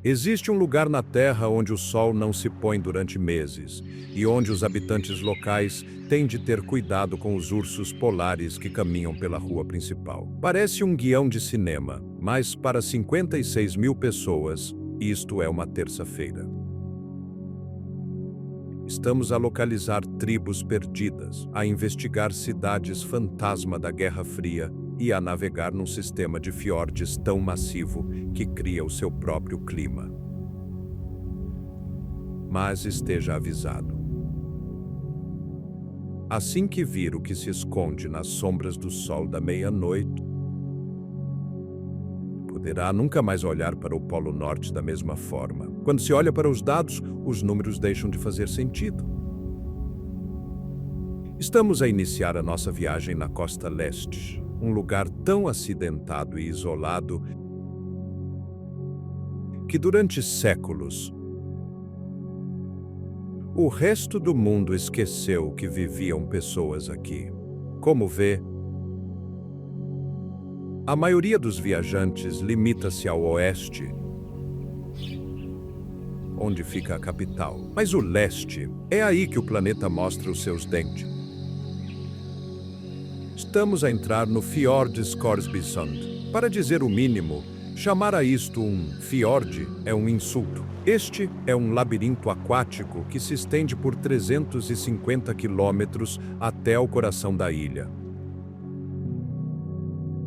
Existe um lugar na Terra onde o sol não se põe durante meses e onde os habitantes locais têm de ter cuidado com os ursos polares que caminham pela rua principal. Parece um guião de cinema, mas para 56 mil pessoas, isto é uma terça-feira. Estamos a localizar tribos perdidas, a investigar cidades fantasma da Guerra Fria e a navegar num sistema de fiordes tão massivo que cria o seu próprio clima. Mas esteja avisado. Assim que vir o que se esconde nas sombras do sol da meia-noite, poderá nunca mais olhar para o Polo Norte da mesma forma. Quando se olha para os dados, os números deixam de fazer sentido. Estamos a iniciar a nossa viagem na costa leste, um lugar tão acidentado e isolado que durante séculos o resto do mundo esqueceu que viviam pessoas aqui. Como vê, a maioria dos viajantes limita-se ao oeste, onde fica a capital. Mas o leste, é aí que o planeta mostra os seus dentes. Estamos a entrar no Fjord Scoresbysund. Para dizer o mínimo, chamar a isto um fiord é um insulto. Este é um labirinto aquático que se estende por 350 quilômetros até o coração da ilha.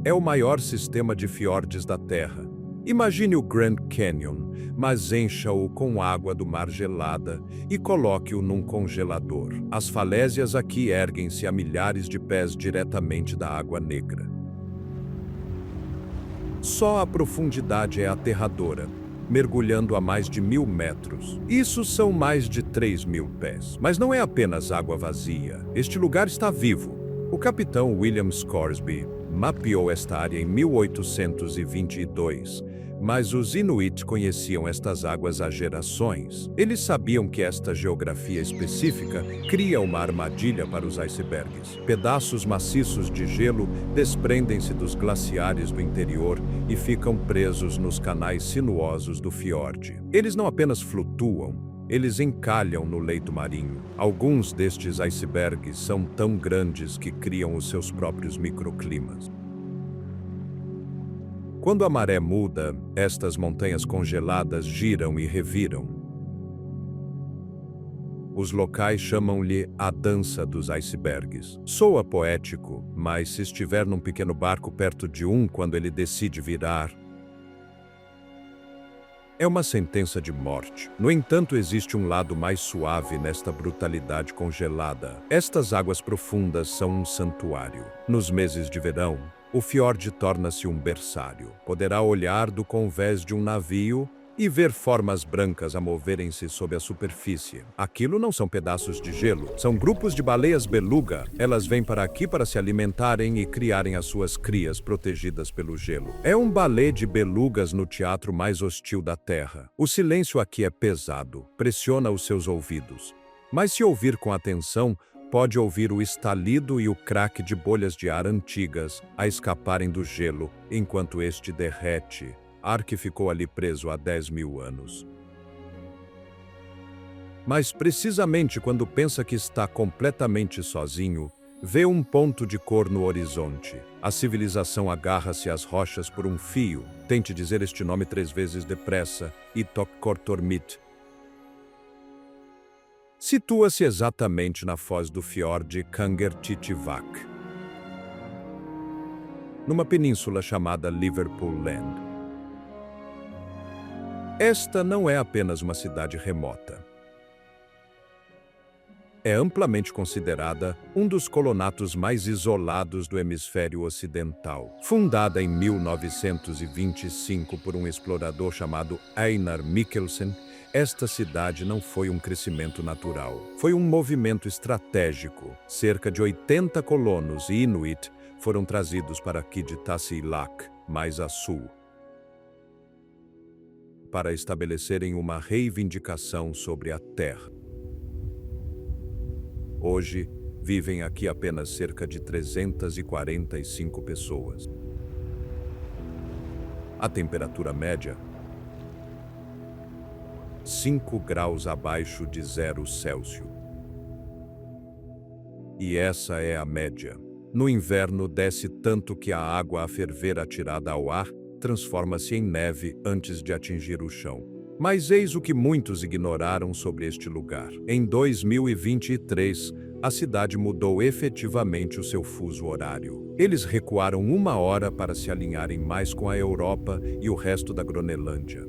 É o maior sistema de fiordes da Terra. Imagine o Grand Canyon, mas encha-o com água do mar gelada e coloque-o num congelador. As falésias aqui erguem-se a milhares de pés diretamente da água negra. Só a profundidade é aterradora, mergulhando a mais de 1.000 metros. Isso são mais de 3.000 pés. Mas não é apenas água vazia. Este lugar está vivo. O capitão William Scoresby mapeou esta área em 1822, mas os Inuit conheciam estas águas há gerações. Eles sabiam que esta geografia específica cria uma armadilha para os icebergs. Pedaços maciços de gelo desprendem-se dos glaciares do interior e ficam presos nos canais sinuosos do fiorde. Eles não apenas flutuam, eles encalham no leito marinho. Alguns destes icebergs são tão grandes que criam os seus próprios microclimas. Quando a maré muda, estas montanhas congeladas giram e reviram. Os locais chamam-lhe a dança dos icebergs. Soa poético, mas se estiver num pequeno barco perto de um quando ele decide virar, é uma sentença de morte. No entanto, existe um lado mais suave nesta brutalidade congelada. Estas águas profundas são um santuário. Nos meses de verão, o fiorde torna-se um berçário. Poderá olhar do convés de um navio e ver formas brancas a moverem-se sob a superfície. Aquilo não são pedaços de gelo, são grupos de baleias beluga. Elas vêm para aqui para se alimentarem e criarem as suas crias protegidas pelo gelo. É um balé de belugas no teatro mais hostil da Terra. O silêncio aqui é pesado, pressiona os seus ouvidos. Mas se ouvir com atenção, pode ouvir o estalido e o craque de bolhas de ar antigas a escaparem do gelo enquanto este derrete. Ar que ficou ali preso há 10.000 anos. Mas precisamente quando pensa que está completamente sozinho, vê um ponto de cor no horizonte. A civilização agarra-se às rochas por um fio. Tente dizer este nome 3 vezes depressa. Itokkortormit. Situa-se exatamente na foz do fiorde Kangertitivak, numa península chamada Liverpool Land. Esta não é apenas uma cidade remota. É amplamente considerada um dos colonatos mais isolados do hemisfério ocidental. Fundada em 1925 por um explorador chamado Einar Mikkelsen, esta cidade não foi um crescimento natural. Foi um movimento estratégico. Cerca de 80 colonos e Inuit foram trazidos para aqui de Tasiilaq, mais a sul, para estabelecerem uma reivindicação sobre a terra. Hoje, vivem aqui apenas cerca de 345 pessoas. A temperatura média 5 graus abaixo de 0 Celsius. E essa é a média. No inverno desce tanto que a água a ferver atirada ao ar transforma-se em neve antes de atingir o chão. Mas eis o que muitos ignoraram sobre este lugar. Em 2023, a cidade mudou efetivamente o seu fuso horário. Eles recuaram 1 hora para se alinharem mais com a Europa e o resto da Groenlândia.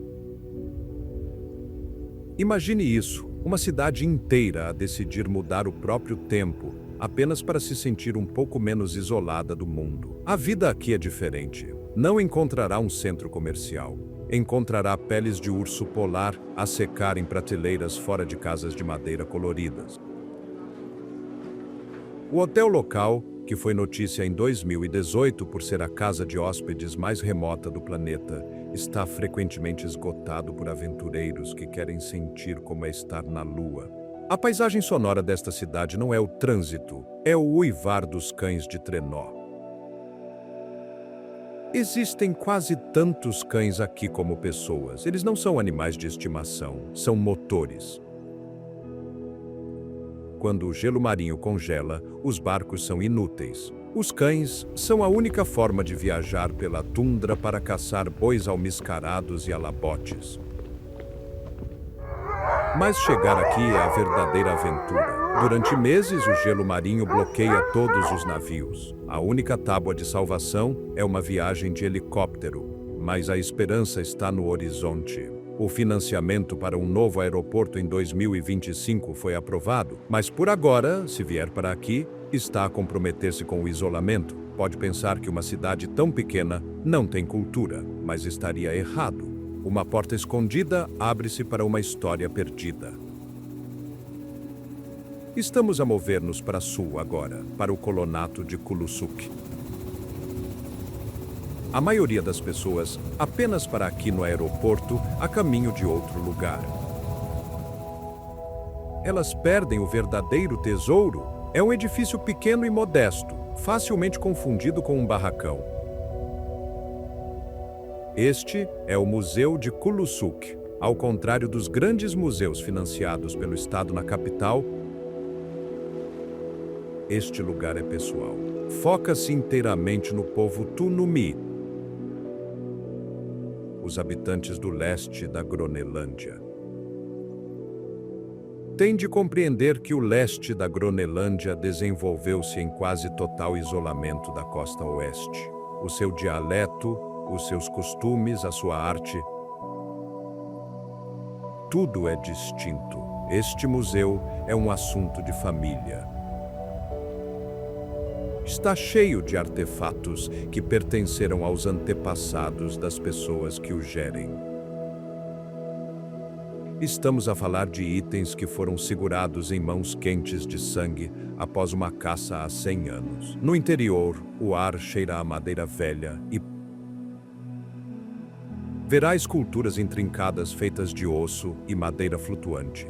Imagine isso, uma cidade inteira a decidir mudar o próprio tempo, apenas para se sentir um pouco menos isolada do mundo. A vida aqui é diferente. Não encontrará um centro comercial. Encontrará peles de urso polar a secar em prateleiras fora de casas de madeira coloridas. O hotel local, que foi notícia em 2018 por ser a casa de hóspedes mais remota do planeta, está frequentemente esgotado por aventureiros que querem sentir como é estar na Lua. A paisagem sonora desta cidade não é o trânsito, é o uivar dos cães de trenó. Existem quase tantos cães aqui como pessoas. Eles não são animais de estimação, são motores. Quando o gelo marinho congela, os barcos são inúteis. Os cães são a única forma de viajar pela tundra para caçar bois almiscarados e alabotes. Mas chegar aqui é a verdadeira aventura. Durante meses, o gelo marinho bloqueia todos os navios. A única tábua de salvação é uma viagem de helicóptero, mas a esperança está no horizonte. O financiamento para um novo aeroporto em 2025 foi aprovado, mas por agora, se vier para aqui, está a comprometer-se com o isolamento. Pode pensar que uma cidade tão pequena não tem cultura, mas estaria errado. Uma porta escondida abre-se para uma história perdida. Estamos a mover-nos para sul agora, para o colonato de Kulusuk. A maioria das pessoas apenas para aqui no aeroporto a caminho de outro lugar. Elas perdem o verdadeiro tesouro. É um edifício pequeno e modesto, facilmente confundido com um barracão. Este é o Museu de Kulusuk. Ao contrário dos grandes museus financiados pelo Estado na capital, este lugar é pessoal. Foca-se inteiramente no povo Tunumi, os habitantes do leste da Groenlândia. Tem de compreender que o leste da Groenlândia desenvolveu-se em quase total isolamento da costa oeste. O seu dialeto, os seus costumes, a sua arte, tudo é distinto. Este museu é um assunto de família. Está cheio de artefatos que pertenceram aos antepassados das pessoas que o gerem. Estamos a falar de itens que foram segurados em mãos quentes de sangue após uma caça há 100 anos. No interior, o ar cheira a madeira velha e verá esculturas intrincadas feitas de osso e madeira flutuante.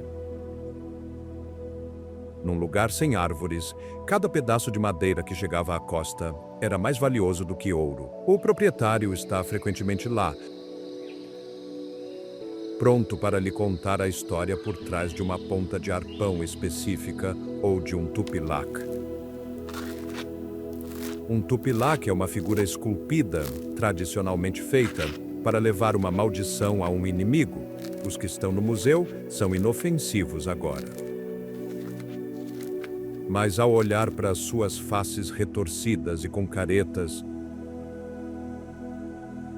Num lugar sem árvores, cada pedaço de madeira que chegava à costa era mais valioso do que ouro. O proprietário está frequentemente lá, pronto para lhe contar a história por trás de uma ponta de arpão específica ou de um tupilak. Um tupilak é uma figura esculpida, tradicionalmente feita, para levar uma maldição a um inimigo. Os que estão no museu são inofensivos agora. Mas ao olhar para as suas faces retorcidas e com caretas,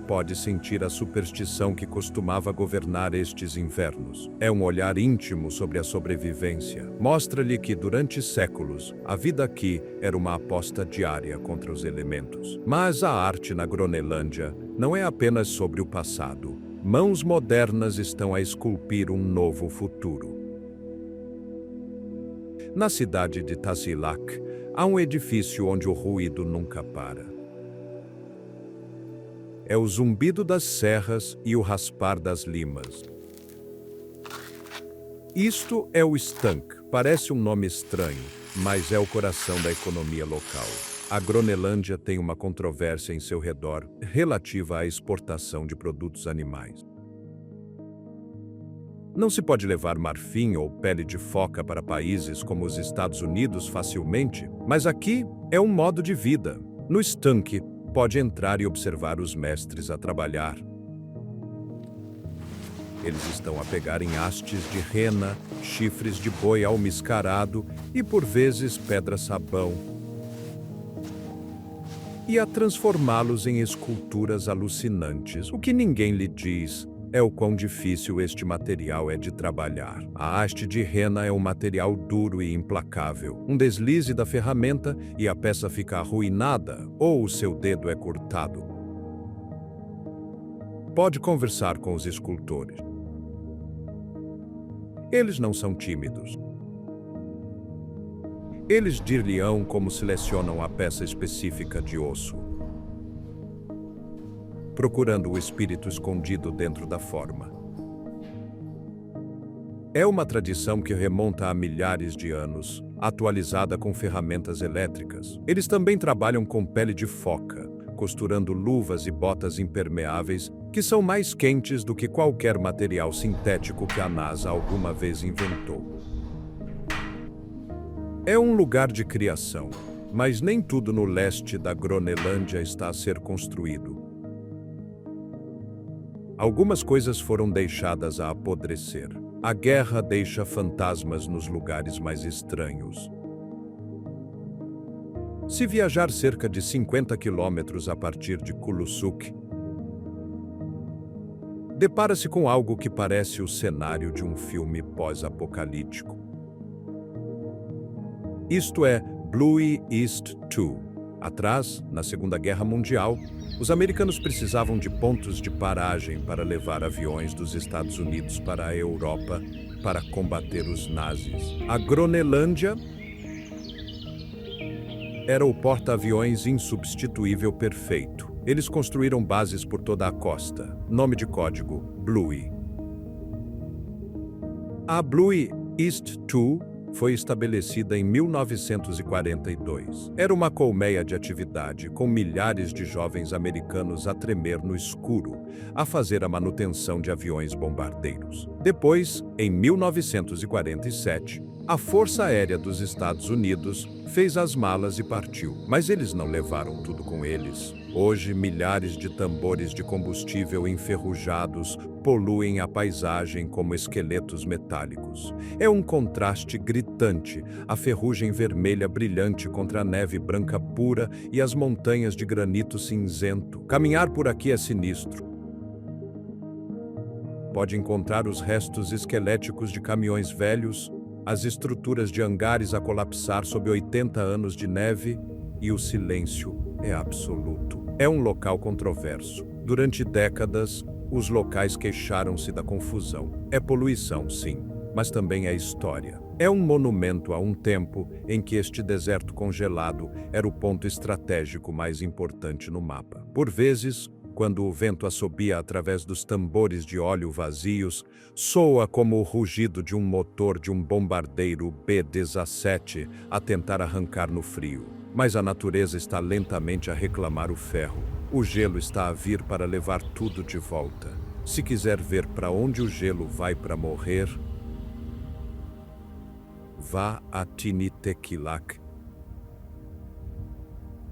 pode sentir a superstição que costumava governar estes invernos. É um olhar íntimo sobre a sobrevivência. Mostra-lhe que, durante séculos, a vida aqui era uma aposta diária contra os elementos. Mas a arte na Groenlândia não é apenas sobre o passado. Mãos modernas estão a esculpir um novo futuro. Na cidade de Tasiilaq, há um edifício onde o ruído nunca para. É o zumbido das serras e o raspar das limas. Isto é o Stank. Parece um nome estranho, mas é o coração da economia local. A Groenlândia tem uma controvérsia em seu redor relativa à exportação de produtos animais. Não se pode levar marfim ou pele de foca para países como os Estados Unidos facilmente, mas aqui é um modo de vida. No estanque, pode entrar e observar os mestres a trabalhar. Eles estão a pegar em hastes de rena, chifres de boi almiscarado e, por vezes, pedra-sabão, e a transformá-los em esculturas alucinantes. O que ninguém lhe diz é o quão difícil este material é de trabalhar. A haste de rena é um material duro e implacável. Um deslize da ferramenta e a peça fica arruinada, ou o seu dedo é cortado. Pode conversar com os escultores. Eles não são tímidos. Eles dir-lhe-ão como selecionam a peça específica de osso, procurando o espírito escondido dentro da forma. É uma tradição que remonta a milhares de anos, atualizada com ferramentas elétricas. Eles também trabalham com pele de foca, costurando luvas e botas impermeáveis que são mais quentes do que qualquer material sintético que a NASA alguma vez inventou. É um lugar de criação, mas nem tudo no leste da Groenlândia está a ser construído. Algumas coisas foram deixadas a apodrecer. A guerra deixa fantasmas nos lugares mais estranhos. Se viajar cerca de 50 quilômetros a partir de Kulusuk, depara-se com algo que parece o cenário de um filme pós-apocalíptico. Isto é Blue East 2. Atrás, na Segunda Guerra Mundial, os americanos precisavam de pontos de paragem para levar aviões dos Estados Unidos para a Europa para combater os nazis. A Groenlândia era o porta-aviões insubstituível perfeito. Eles construíram bases por toda a costa. Nome de código: Blue. A Blue East 2 foi estabelecida em 1942. Era uma colmeia de atividade, com milhares de jovens americanos a tremer no escuro, a fazer a manutenção de aviões bombardeiros. Depois, em 1947, a Força Aérea dos Estados Unidos fez as malas e partiu, mas eles não levaram tudo com eles. Hoje, milhares de tambores de combustível enferrujados poluem a paisagem como esqueletos metálicos. É um contraste gritante, a ferrugem vermelha brilhante contra a neve branca pura e as montanhas de granito cinzento. Caminhar por aqui é sinistro. Pode encontrar os restos esqueléticos de caminhões velhos, as estruturas de hangares a colapsar sob 80 anos de neve, e o silêncio é absoluto. É um local controverso. Durante décadas, os locais queixaram-se da confusão. É poluição, sim, mas também é história. É um monumento a um tempo em que este deserto congelado era o ponto estratégico mais importante no mapa. Por vezes, quando o vento assobia através dos tambores de óleo vazios, soa como o rugido de um motor de um bombardeiro B-17 a tentar arrancar no frio. Mas a natureza está lentamente a reclamar o ferro. O gelo está a vir para levar tudo de volta. Se quiser ver para onde o gelo vai para morrer, vá a Tinitekilak.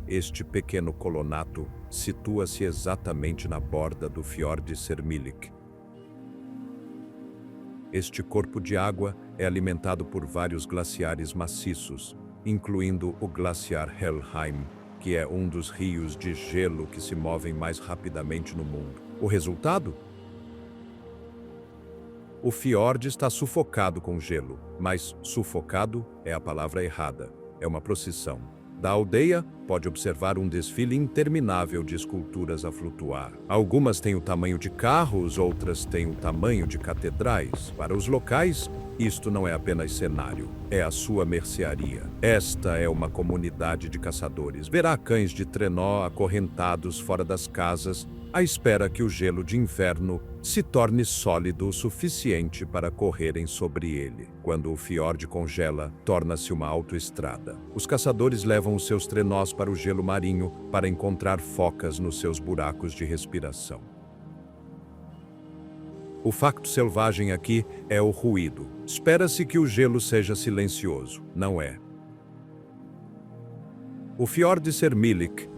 Este pequeno colonato situa-se exatamente na borda do Fiord Sermilik. Este corpo de água é alimentado por vários glaciares maciços, incluindo o glaciar Helheim, que é um dos rios de gelo que se movem mais rapidamente no mundo. O resultado? O fiord está sufocado com gelo, mas sufocado é a palavra errada. É uma procissão. Da aldeia, pode observar um desfile interminável de esculturas a flutuar. Algumas têm o tamanho de carros, outras têm o tamanho de catedrais. Para os locais, isto não é apenas cenário, é a sua mercearia. Esta é uma comunidade de caçadores. Verá cães de trenó acorrentados fora das casas, à espera que o gelo de inverno se torne sólido o suficiente para correrem sobre ele. Quando o fiord congela, torna-se uma autoestrada. Os caçadores levam os seus trenós para o gelo marinho para encontrar focas nos seus buracos de respiração. O facto selvagem aqui é o ruído. Espera-se que o gelo seja silencioso. Não é. O Fjord Sermilik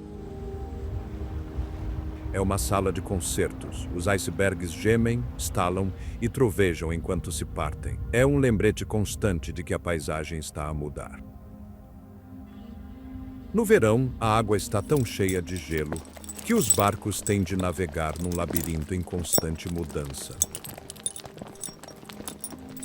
é uma sala de concertos. Os icebergs gemem, estalam e trovejam enquanto se partem. É um lembrete constante de que a paisagem está a mudar. No verão, a água está tão cheia de gelo que os barcos têm de navegar num labirinto em constante mudança.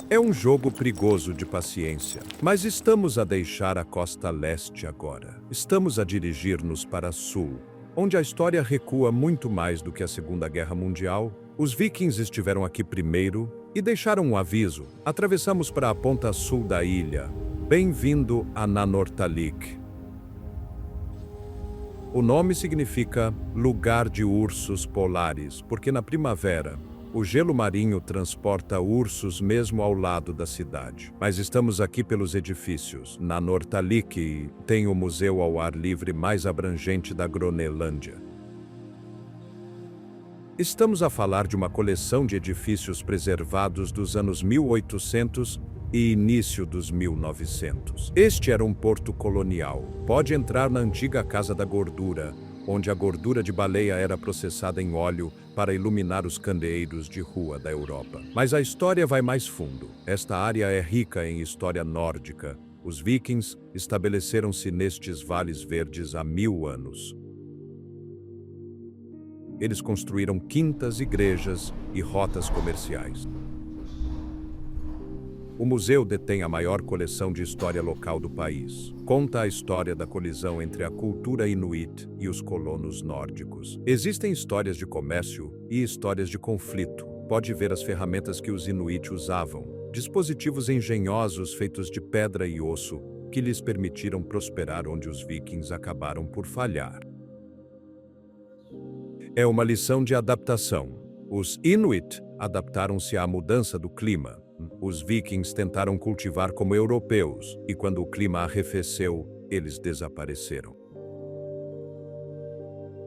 É um jogo perigoso de paciência, mas estamos a deixar a costa leste agora. Estamos a dirigir-nos para sul, onde a história recua muito mais do que a Segunda Guerra Mundial. Os vikings estiveram aqui primeiro e deixaram um aviso. Atravessamos para a ponta sul da ilha. Bem-vindo a Nanortalik. O nome significa lugar de ursos polares, porque na primavera, o gelo marinho transporta ursos mesmo ao lado da cidade. Mas estamos aqui pelos edifícios. Nanortalik tem o museu ao ar livre mais abrangente da Groenlândia. Estamos a falar de uma coleção de edifícios preservados dos anos 1800 e início dos 1900. Este era um porto colonial. Pode entrar na antiga Casa da Gordura, onde a gordura de baleia era processada em óleo para iluminar os candeeiros de rua da Europa. Mas a história vai mais fundo. Esta área é rica em história nórdica. Os vikings estabeleceram-se nestes vales verdes há 1000 anos. Eles construíram quintas, igrejas e rotas comerciais. O museu detém a maior coleção de história local do país. Conta a história da colisão entre a cultura inuit e os colonos nórdicos. Existem histórias de comércio e histórias de conflito. Pode ver as ferramentas que os inuit usavam, dispositivos engenhosos feitos de pedra e osso que lhes permitiram prosperar onde os vikings acabaram por falhar. É uma lição de adaptação. Os inuit adaptaram-se à mudança do clima. Os vikings tentaram cultivar como europeus, e quando o clima arrefeceu, eles desapareceram.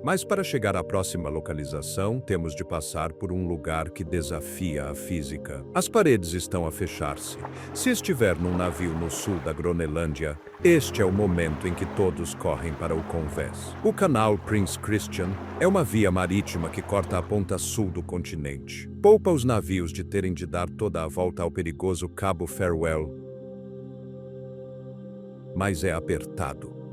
Mas para chegar à próxima localização, temos de passar por um lugar que desafia a física. As paredes estão a fechar-se. Se estiver num navio no sul da Groenlândia, este é o momento em que todos correm para o convés. O canal Prince Christian é uma via marítima que corta a ponta sul do continente. Poupa os navios de terem de dar toda a volta ao perigoso Cabo Farewell, mas é apertado.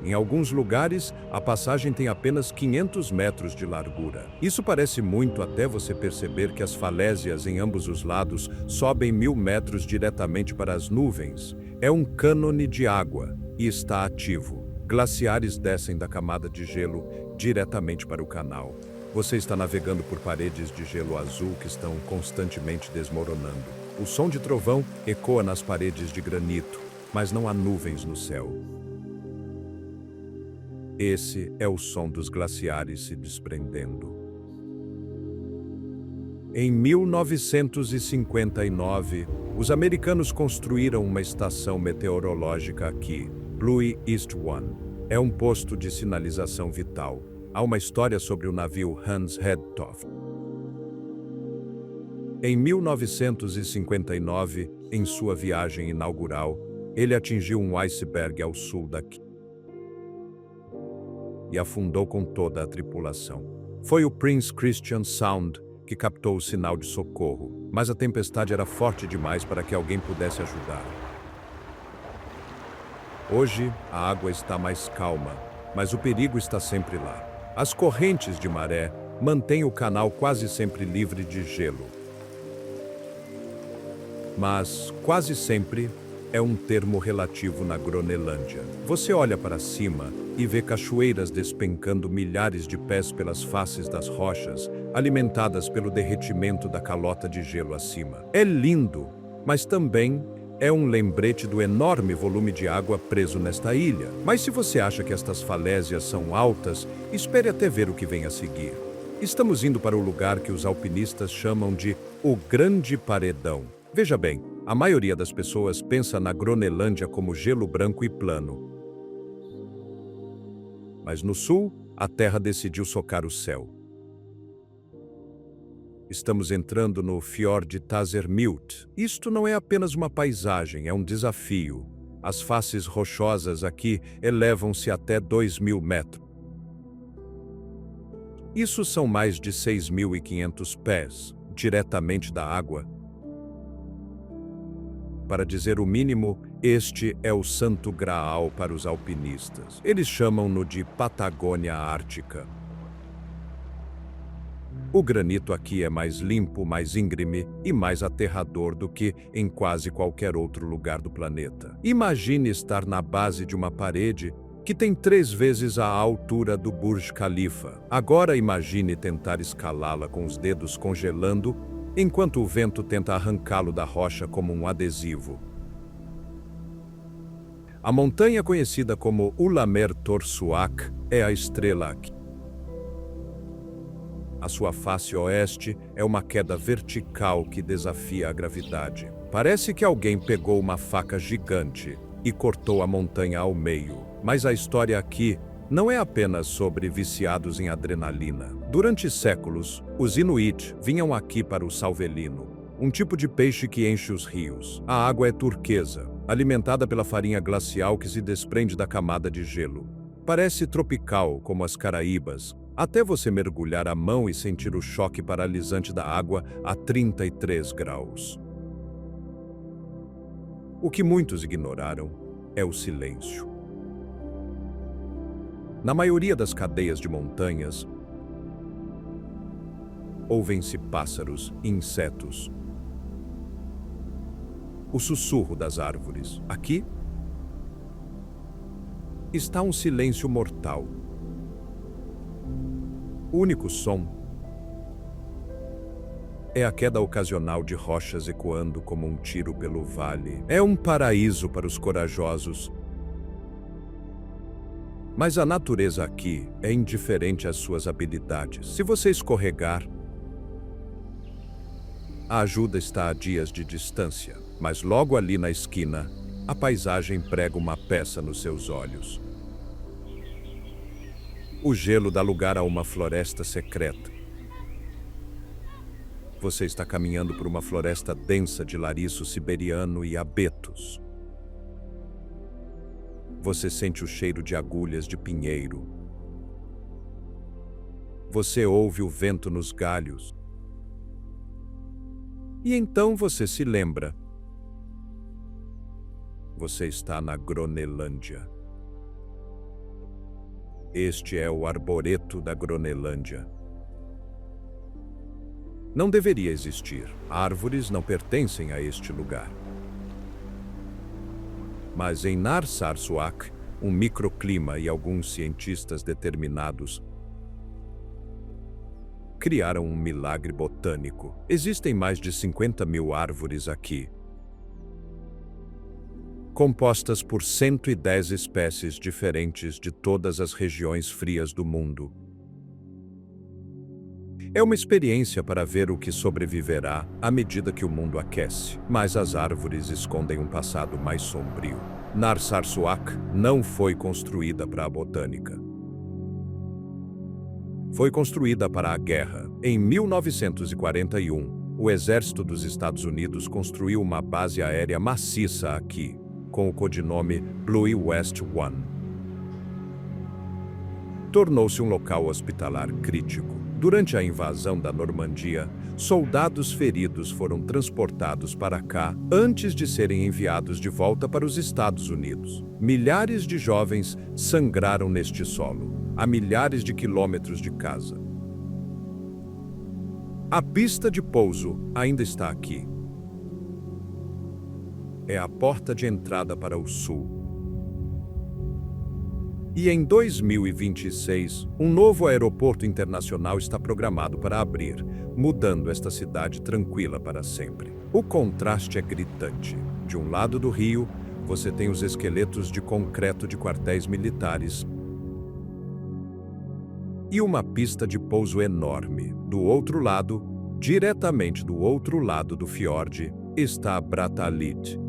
Em alguns lugares, a passagem tem apenas 500 metros de largura. Isso parece muito até você perceber que as falésias em ambos os lados sobem 1000 metros diretamente para as nuvens. É um cânone de água e está ativo. Glaciares descem da camada de gelo diretamente para o canal. Você está navegando por paredes de gelo azul que estão constantemente desmoronando. O som de trovão ecoa nas paredes de granito, mas não há nuvens no céu. Esse é o som dos glaciares se desprendendo. Em 1959, os americanos construíram uma estação meteorológica aqui, Blue East One. É um posto de sinalização vital. Há uma história sobre o navio Hans Hedtoft. Em 1959, em sua viagem inaugural, ele atingiu um iceberg ao sul daqui e afundou com toda a tripulação. Foi o Prince Christian Sound que captou o sinal de socorro, mas a tempestade era forte demais para que alguém pudesse ajudar. Hoje, a água está mais calma, mas o perigo está sempre lá. As correntes de maré mantêm o canal quase sempre livre de gelo. Mas, quase sempre, é um termo relativo na Groenlândia. Você olha para cima e vê cachoeiras despencando milhares de pés pelas faces das rochas, alimentadas pelo derretimento da calota de gelo acima. É lindo, mas também é um lembrete do enorme volume de água preso nesta ilha. Mas se você acha que estas falésias são altas, espere até ver o que vem a seguir. Estamos indo para o lugar que os alpinistas chamam de o Grande Paredão. Veja bem, a maioria das pessoas pensa na Groenlândia como gelo branco e plano. Mas no sul, a terra decidiu socar o céu. Estamos entrando no Fjord Tazermylt. Isto não é apenas uma paisagem, é um desafio. As faces rochosas aqui elevam-se até 2.000 metros. Isso são mais de 6.500 pés, diretamente da água. Para dizer o mínimo, este é o santo graal para os alpinistas. Eles chamam-no de Patagônia Ártica. O granito aqui é mais limpo, mais íngreme e mais aterrador do que em quase qualquer outro lugar do planeta. Imagine estar na base de uma parede que tem 3 vezes a altura do Burj Khalifa. Agora imagine tentar escalá-la com os dedos congelando, enquanto o vento tenta arrancá-lo da rocha como um adesivo. A montanha conhecida como Ulamer Tor Suak é a estrela aqui. A sua face oeste é uma queda vertical que desafia a gravidade. Parece que alguém pegou uma faca gigante e cortou a montanha ao meio. Mas a história aqui não é apenas sobre viciados em adrenalina. Durante séculos, os Inuit vinham aqui para o salvelino, um tipo de peixe que enche os rios. A água é turquesa, alimentada pela farinha glacial que se desprende da camada de gelo. Parece tropical, como as Caraíbas, até você mergulhar a mão e sentir o choque paralisante da água a 33 graus. O que muitos ignoraram é o silêncio. Na maioria das cadeias de montanhas, ouvem-se pássaros e insetos. O sussurro das árvores. Aqui está um silêncio mortal. O único som é a queda ocasional de rochas ecoando como um tiro pelo vale. É um paraíso para os corajosos. Mas a natureza aqui é indiferente às suas habilidades. Se você escorregar, a ajuda está a dias de distância, mas logo ali na esquina, a paisagem prega uma peça nos seus olhos. O gelo dá lugar a uma floresta secreta. Você está caminhando por uma floresta densa de lariço siberiano e abetos. Você sente o cheiro de agulhas de pinheiro. Você ouve o vento nos galhos. E então você se lembra. Você está na Gronelândia. Este é o arboreto da Gronelândia. Não deveria existir. Árvores não pertencem a este lugar. Mas em Narsarsuaq, um microclima e alguns cientistas determinados criaram um milagre botânico. Existem mais de 50.000 árvores aqui, compostas por 110 espécies diferentes de todas as regiões frias do mundo. É uma experiência para ver o que sobreviverá à medida que o mundo aquece, mas as árvores escondem um passado mais sombrio. Narsarsuaq não foi construída para a botânica. Foi construída para a guerra. Em 1941, o exército dos Estados Unidos construiu uma base aérea maciça aqui, com o codinome Bluie West One. Tornou-se um local hospitalar crítico. Durante a invasão da Normandia, soldados feridos foram transportados para cá antes de serem enviados de volta para os Estados Unidos. Milhares de jovens sangraram neste solo, a milhares de quilômetros de casa. A pista de pouso ainda está aqui. É a porta de entrada para o sul. E em 2026, um novo aeroporto internacional está programado para abrir, mudando esta cidade tranquila para sempre. O contraste é gritante. De um lado do rio, você tem os esqueletos de concreto de quartéis militares e uma pista de pouso enorme. Do outro lado, diretamente do outro lado do fiord, está Bratalit,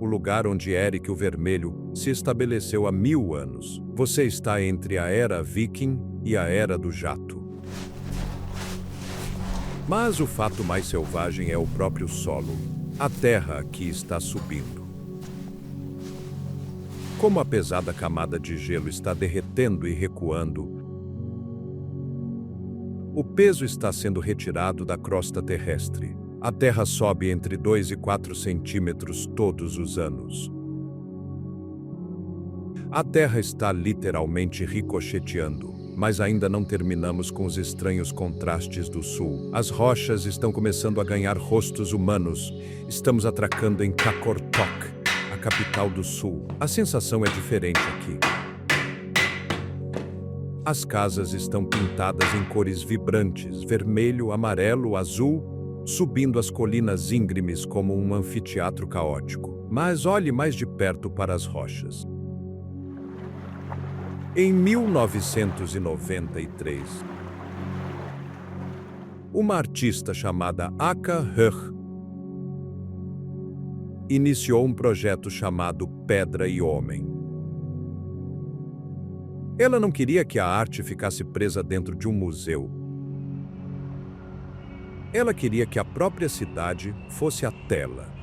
o lugar onde Erik o Vermelho se estabeleceu há 1000 anos. Você está entre a Era Viking e a Era do Jato. Mas o fato mais selvagem é o próprio solo. A terra aqui está subindo. Como a pesada camada de gelo está derretendo e recuando, o peso está sendo retirado da crosta terrestre. A terra sobe entre 2 e 4 centímetros todos os anos. A terra está literalmente ricocheteando, mas ainda não terminamos com os estranhos contrastes do sul. As rochas estão começando a ganhar rostos humanos. Estamos atracando em Qaqortoq, a capital do sul. A sensação é diferente aqui. As casas estão pintadas em cores vibrantes, vermelho, amarelo, azul, subindo as colinas íngremes como um anfiteatro caótico. Mas olhe mais de perto para as rochas. Em 1993, uma artista chamada Aka Höch iniciou um projeto chamado Pedra e Homem. Ela não queria que a arte ficasse presa dentro de um museu. Ela queria que a própria cidade fosse a tela.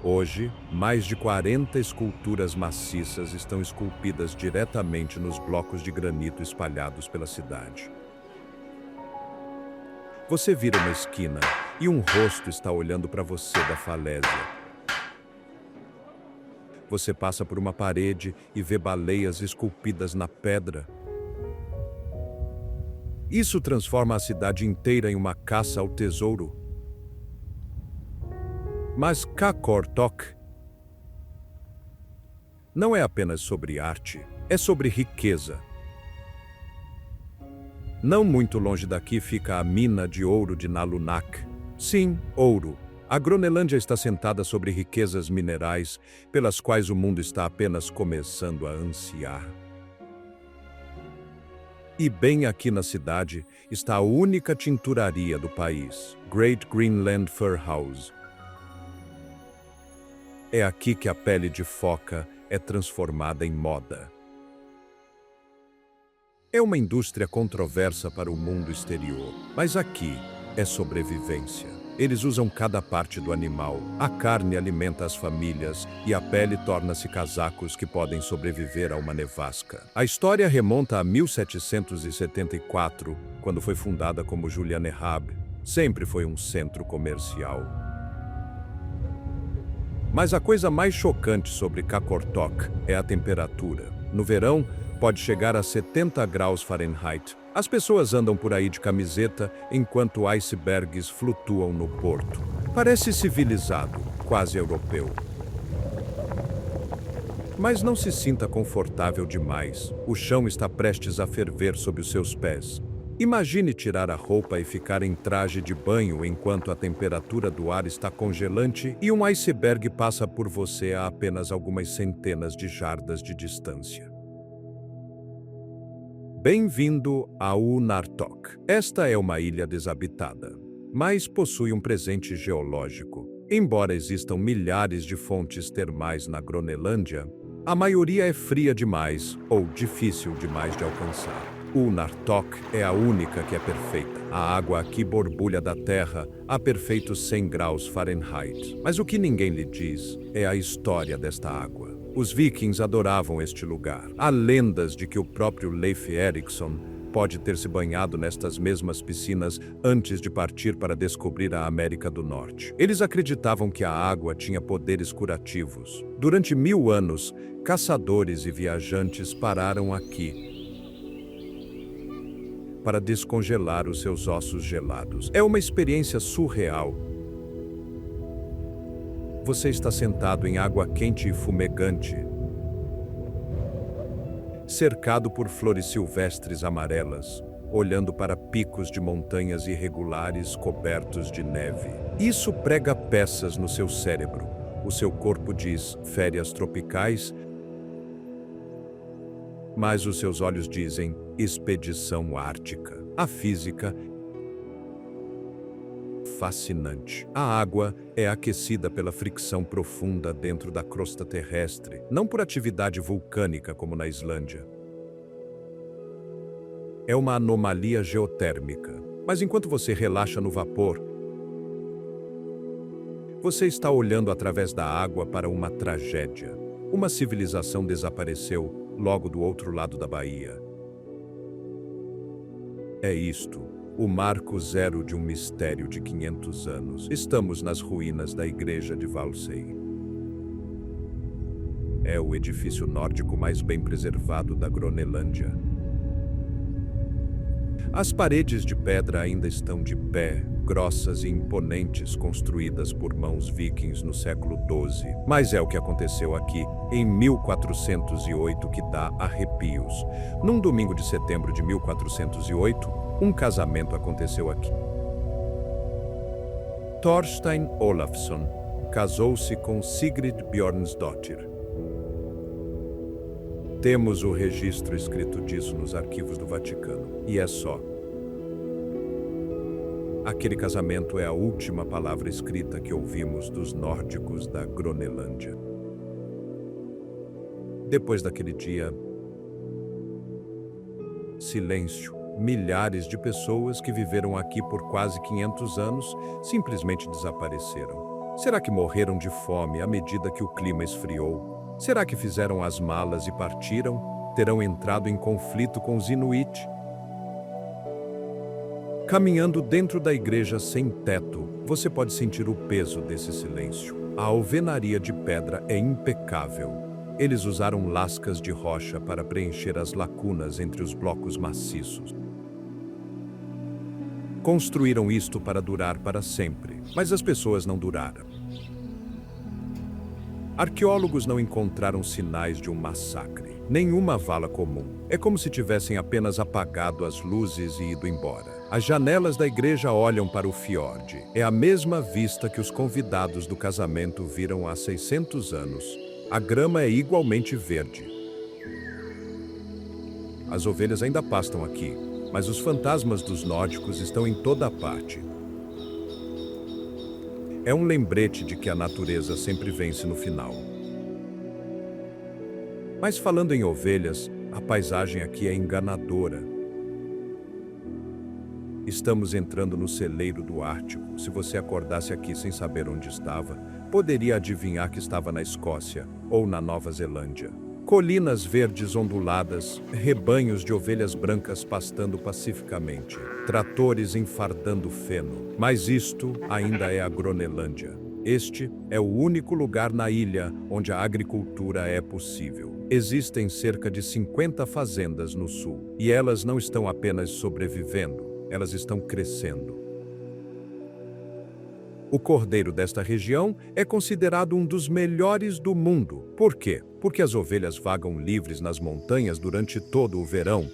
Hoje, mais de 40 esculturas maciças estão esculpidas diretamente nos blocos de granito espalhados pela cidade. Você vira uma esquina e um rosto está olhando para você da falésia. Você passa por uma parede e vê baleias esculpidas na pedra. Isso transforma a cidade inteira em uma caça ao tesouro. Mas Qaqortoq não é apenas sobre arte, é sobre riqueza. Não muito longe daqui fica a mina de ouro de Nalunaaq. Sim, ouro. A Gronelândia está sentada sobre riquezas minerais pelas quais o mundo está apenas começando a ansiar. E bem aqui na cidade está a única tinturaria do país, Great Greenland Fur House. É aqui que a pele de foca é transformada em moda. É uma indústria controversa para o mundo exterior, mas aqui é sobrevivência. Eles usam cada parte do animal. A carne alimenta as famílias e a pele torna-se casacos que podem sobreviver a uma nevasca. A história remonta a 1774, quando foi fundada como Julianerhab. Sempre foi um centro comercial. Mas a coisa mais chocante sobre Qaqortoq é a temperatura. No verão, pode chegar a 70 graus Fahrenheit. As pessoas andam por aí de camiseta enquanto icebergs flutuam no porto. Parece civilizado, quase europeu. Mas não se sinta confortável demais. O chão está prestes a ferver sob os seus pés. Imagine tirar a roupa e ficar em traje de banho enquanto a temperatura do ar está congelante e um iceberg passa por você a apenas algumas centenas de jardas de distância. Bem-vindo a Unartok. Esta é uma ilha desabitada, mas possui um presente geológico. Embora existam milhares de fontes termais na Gronelândia, a maioria é fria demais ou difícil demais de alcançar. Unartok é a única que é perfeita. A água aqui borbulha da terra a perfeitos 100 graus Fahrenheit. Mas o que ninguém lhe diz é a história desta água. Os vikings adoravam este lugar. Há lendas de que o próprio Leif Erikson pode ter se banhado nestas mesmas piscinas antes de partir para descobrir a América do Norte. Eles acreditavam que a água tinha poderes curativos. Durante 1000 anos, caçadores e viajantes pararam aqui para descongelar os seus ossos gelados. É uma experiência surreal. Você está sentado em água quente e fumegante, cercado por flores silvestres amarelas, olhando para picos de montanhas irregulares cobertos de neve. Isso prega peças no seu cérebro. O seu corpo diz férias tropicais, mas os seus olhos dizem expedição ártica. A física fascinante. A água é aquecida pela fricção profunda dentro da crosta terrestre, não por atividade vulcânica como na Islândia. É uma anomalia geotérmica. Mas enquanto você relaxa no vapor, você está olhando através da água para uma tragédia. Uma civilização desapareceu logo do outro lado da baía. É isto, o marco zero de um mistério de 500 anos. Estamos nas ruínas da igreja de Valsey. É o edifício nórdico mais bem preservado da Gronelândia. As paredes de pedra ainda estão de pé, grossas e imponentes, construídas por mãos vikings no século XII. Mas é o que aconteceu aqui, em 1408, que dá arrepios. Num domingo de setembro de 1408, um casamento aconteceu aqui. Thorstein Olafsson casou-se com Sigrid Bjornsdottir. Temos o registro escrito disso nos arquivos do Vaticano, e é só. Aquele casamento é a última palavra escrita que ouvimos dos nórdicos da Gronelândia. Depois daquele dia, silêncio. Milhares de pessoas que viveram aqui por quase 500 anos simplesmente desapareceram. Será que morreram de fome à medida que o clima esfriou? Será que fizeram as malas e partiram? Terão entrado em conflito com os Inuit? Caminhando dentro da igreja sem teto, você pode sentir o peso desse silêncio. A alvenaria de pedra é impecável. Eles usaram lascas de rocha para preencher as lacunas entre os blocos maciços. Construíram isto para durar para sempre, mas as pessoas não duraram. Arqueólogos não encontraram sinais de um massacre, nenhuma vala comum. É como se tivessem apenas apagado as luzes e ido embora. As janelas da igreja olham para o fiord. É a mesma vista que os convidados do casamento viram há 600 anos. A grama é igualmente verde. As ovelhas ainda pastam aqui, mas os fantasmas dos nórdicos estão em toda a parte. É um lembrete de que a natureza sempre vence no final. Mas falando em ovelhas, a paisagem aqui é enganadora. Estamos entrando no celeiro do Ártico. Se você acordasse aqui sem saber onde estava, poderia adivinhar que estava na Escócia ou na Nova Zelândia. Colinas verdes onduladas, rebanhos de ovelhas brancas pastando pacificamente, tratores enfardando feno. Mas isto ainda é a Gronelândia. Este é o único lugar na ilha onde a agricultura é possível. Existem cerca de 50 fazendas no sul, e elas não estão apenas sobrevivendo, elas estão crescendo. O cordeiro desta região é considerado um dos melhores do mundo. Por quê? Porque as ovelhas vagam livres nas montanhas durante todo o verão,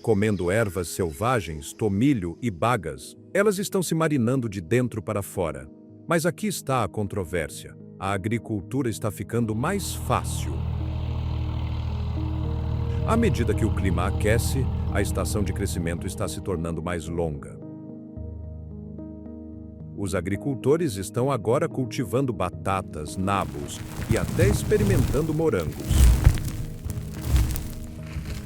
comendo ervas selvagens, tomilho e bagas. Elas estão se marinando de dentro para fora. Mas aqui está a controvérsia. A agricultura está ficando mais fácil. À medida que o clima aquece, a estação de crescimento está se tornando mais longa. Os agricultores estão agora cultivando batatas, nabos e até experimentando morangos.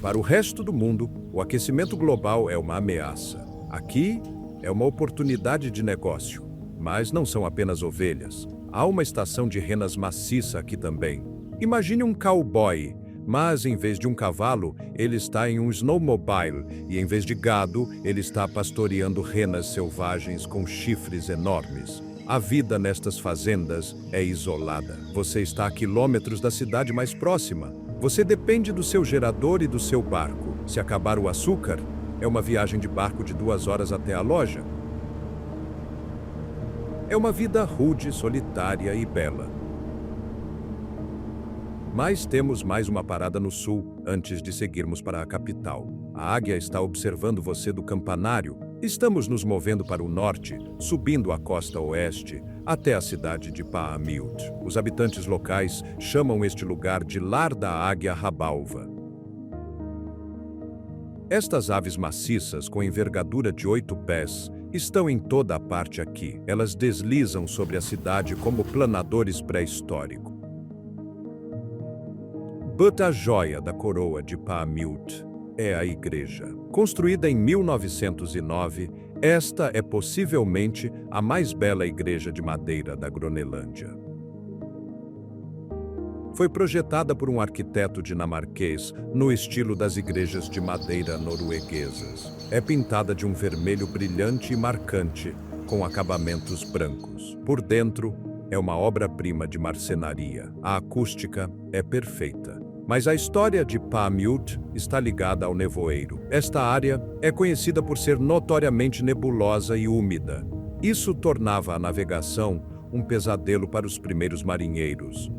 Para o resto do mundo, o aquecimento global é uma ameaça. Aqui é uma oportunidade de negócio. Mas não são apenas ovelhas. Há uma estação de renas maciça aqui também. Imagine um cowboy, mas em vez de um cavalo, ele está em um snowmobile e em vez de gado, ele está pastoreando renas selvagens com chifres enormes. A vida nestas fazendas é isolada. Você está a quilômetros da cidade mais próxima. Você depende do seu gerador e do seu barco. Se acabar o açúcar, é uma viagem de barco de 2 horas até a loja. É uma vida rude, solitária e bela. Mas temos mais uma parada no sul, antes de seguirmos para a capital. A águia está observando você do campanário. Estamos nos movendo para o norte, subindo a costa oeste, até a cidade de Paamiut. Os habitantes locais chamam este lugar de Lar da Águia Rabalva. Estas aves maciças, com envergadura de 8 pés, estão em toda a parte aqui. Elas deslizam sobre a cidade como planadores pré-históricos. But a joia da coroa de Paamiut é a igreja. Construída em 1909, esta é possivelmente a mais bela igreja de madeira da Gronelândia. Foi projetada por um arquiteto dinamarquês no estilo das igrejas de madeira norueguesas. É pintada de um vermelho brilhante e marcante, com acabamentos brancos. Por dentro, é uma obra-prima de marcenaria. A acústica é perfeita. Mas a história de Paamute está ligada ao nevoeiro. Esta área é conhecida por ser notoriamente nebulosa e úmida. Isso tornava a navegação um pesadelo para os primeiros marinheiros.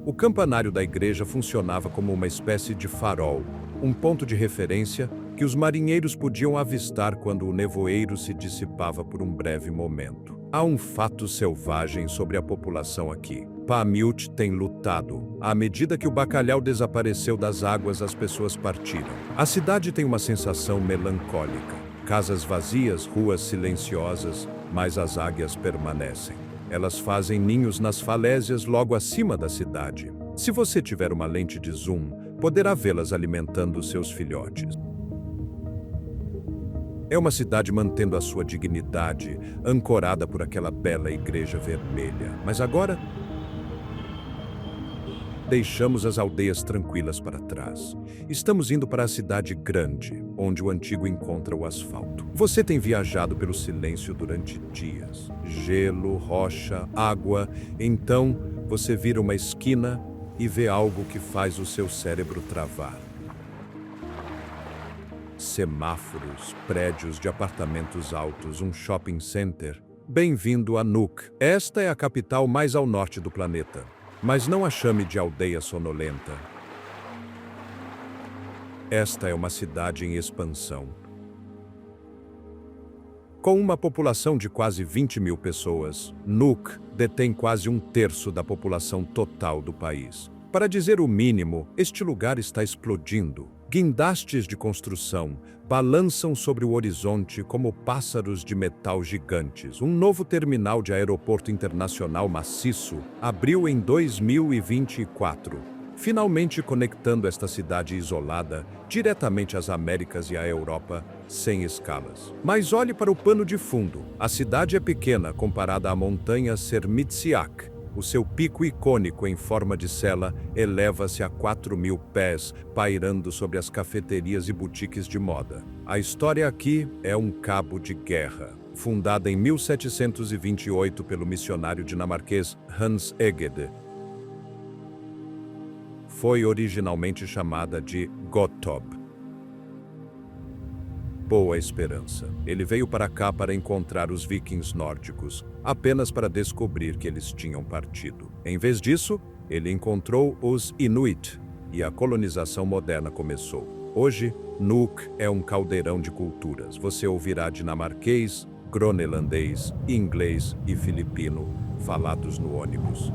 O campanário da igreja funcionava como uma espécie de farol, um ponto de referência que os marinheiros podiam avistar quando o nevoeiro se dissipava por um breve momento. Há um fato selvagem sobre a população aqui. Paamute tem lutado. À medida que o bacalhau desapareceu das águas, as pessoas partiram. A cidade tem uma sensação melancólica. Casas vazias, ruas silenciosas, mas as águias permanecem. Elas fazem ninhos nas falésias logo acima da cidade. Se você tiver uma lente de zoom, poderá vê-las alimentando seus filhotes. É uma cidade mantendo a sua dignidade, ancorada por aquela bela igreja vermelha. Mas agora, deixamos as aldeias tranquilas para trás. Estamos indo para a cidade grande, onde o antigo encontra o asfalto. Você tem viajado pelo silêncio durante dias. Gelo, rocha, água. Então, você vira uma esquina e vê algo que faz o seu cérebro travar. Semáforos, prédios de apartamentos altos, um shopping center. Bem-vindo a Nuuk. Esta é a capital mais ao norte do planeta. Mas não a chame de aldeia sonolenta. Esta é uma cidade em expansão. Com uma população de quase 20 mil pessoas, Nuuk detém quase um terço da população total do país. Para dizer o mínimo, este lugar está explodindo. Guindastes de construção balançam sobre o horizonte como pássaros de metal gigantes. Um novo terminal de aeroporto internacional maciço abriu em 2024, finalmente conectando esta cidade isolada diretamente às Américas e à Europa, sem escalas. Mas olhe para o pano de fundo. A cidade é pequena comparada à montanha Sermitsiaq. O seu pico icônico em forma de cela eleva-se a 4.000 pés, pairando sobre as cafeterias e boutiques de moda. A história aqui é um cabo de guerra. Fundada em 1728 pelo missionário dinamarquês Hans Egede, foi originalmente chamada de Gottorp. Boa Esperança. Ele veio para cá para encontrar os vikings nórdicos, apenas para descobrir que eles tinham partido. Em vez disso, ele encontrou os Inuit e a colonização moderna começou. Hoje, Nuuk é um caldeirão de culturas. Você ouvirá dinamarquês, groenlandês, inglês e filipino falados no ônibus.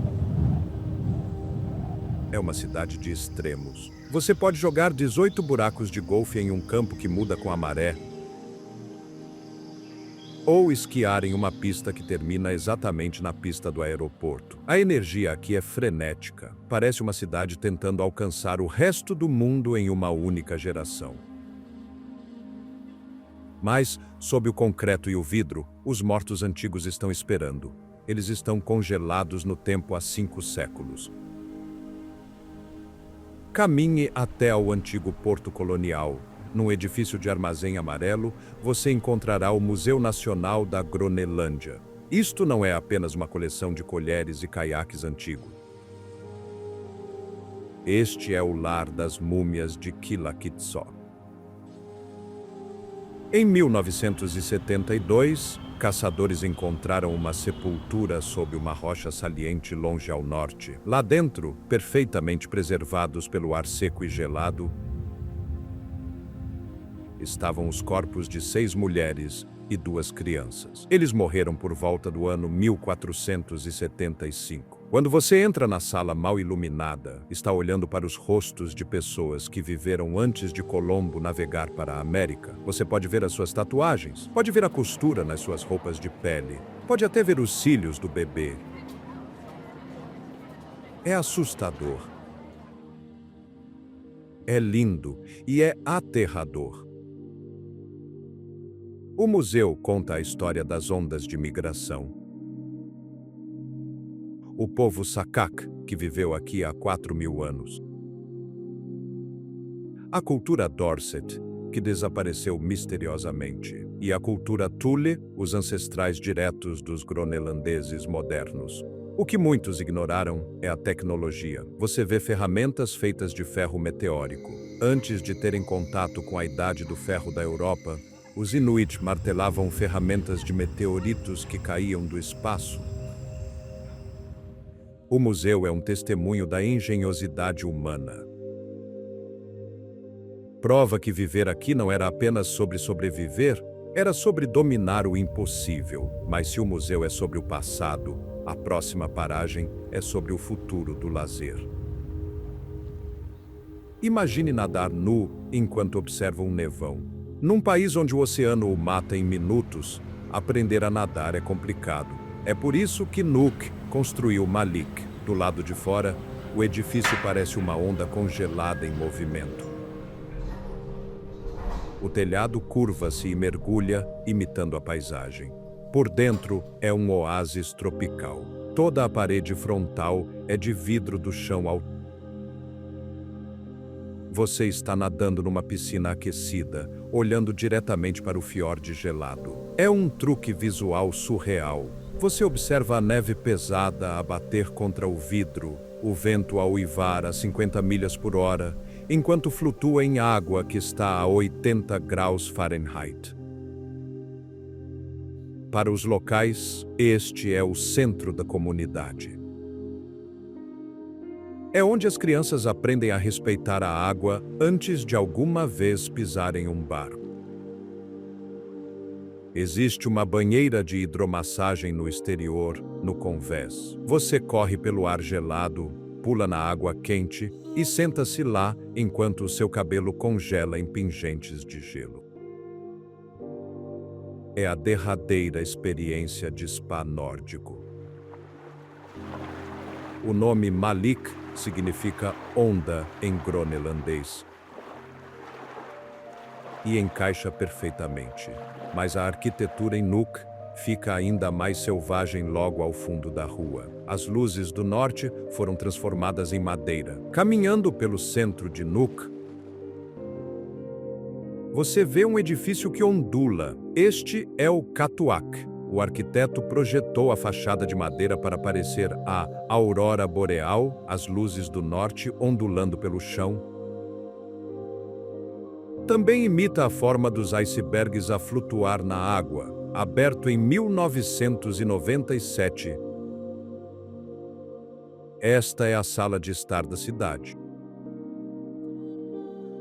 É uma cidade de extremos. Você pode jogar 18 buracos de golfe em um campo que muda com a maré, ou esquiar em uma pista que termina exatamente na pista do aeroporto. A energia aqui é frenética. Parece uma cidade tentando alcançar o resto do mundo em uma única geração. Mas, sob o concreto e o vidro, os mortos antigos estão esperando. Eles estão congelados no tempo há 5 séculos. Caminhe até ao antigo porto colonial. Num edifício de armazém amarelo, você encontrará o Museu Nacional da Gronelândia. Isto não é apenas uma coleção de colheres e caiaques antigos. Este é o lar das múmias de Qilakitsoq. Em 1972, caçadores encontraram uma sepultura sob uma rocha saliente longe ao norte. Lá dentro, perfeitamente preservados pelo ar seco e gelado, estavam os corpos de 6 mulheres e 2 crianças. Eles morreram por volta do ano 1475. Quando você entra na sala mal iluminada, está olhando para os rostos de pessoas que viveram antes de Colombo navegar para a América. Você pode ver as suas tatuagens, pode ver a costura nas suas roupas de pele, pode até ver os cílios do bebê. É assustador. é lindo e é aterrador. O museu conta a história das ondas de migração. O povo Sakak, que viveu aqui há 4.000 anos. A cultura Dorset, que desapareceu misteriosamente. E a cultura Thule, os ancestrais diretos dos groenlandeses modernos. O que muitos ignoraram é a tecnologia. Você vê ferramentas feitas de ferro meteórico. Antes de terem contato com a idade do ferro da Europa, os Inuit martelavam ferramentas de meteoritos que caíam do espaço. O museu é um testemunho da engenhosidade humana. Prova que viver aqui não era apenas sobre sobreviver, era sobre dominar o impossível. Mas se o museu é sobre o passado, a próxima paragem é sobre o futuro do lazer. Imagine nadar nu enquanto observa um nevão. Num país onde o oceano o mata em minutos, aprender a nadar é complicado. É por isso que Nuuk construiu Malik. Do lado de fora, o edifício parece uma onda congelada em movimento. O telhado curva-se e mergulha, imitando a paisagem. Por dentro, é um oásis tropical. Toda a parede frontal é de vidro do chão ao... Você está nadando numa piscina aquecida, olhando diretamente para o fiord gelado. É um truque visual surreal. Você observa a neve pesada a bater contra o vidro, o vento a uivar a 50 milhas por hora, enquanto flutua em água que está a 80 graus Fahrenheit. Para os locais, este é o centro da comunidade. É onde as crianças aprendem a respeitar a água antes de alguma vez pisarem um barco. Existe uma banheira de hidromassagem no exterior, no convés. Você corre pelo ar gelado, pula na água quente e senta-se lá enquanto o seu cabelo congela em pingentes de gelo. É a derradeira experiência de spa nórdico. O nome Malik significa onda em groenlandês e encaixa perfeitamente. Mas a arquitetura em Nuuk fica ainda mais selvagem logo ao fundo da rua. As luzes do norte foram transformadas em madeira. Caminhando pelo centro de Nuuk, você vê um edifício que ondula. Este é o Katuak. O arquiteto projetou a fachada de madeira para parecer a aurora boreal, as luzes do norte ondulando pelo chão. Também imita a forma dos icebergs a flutuar na água, aberto em 1997. Esta é a sala de estar da cidade.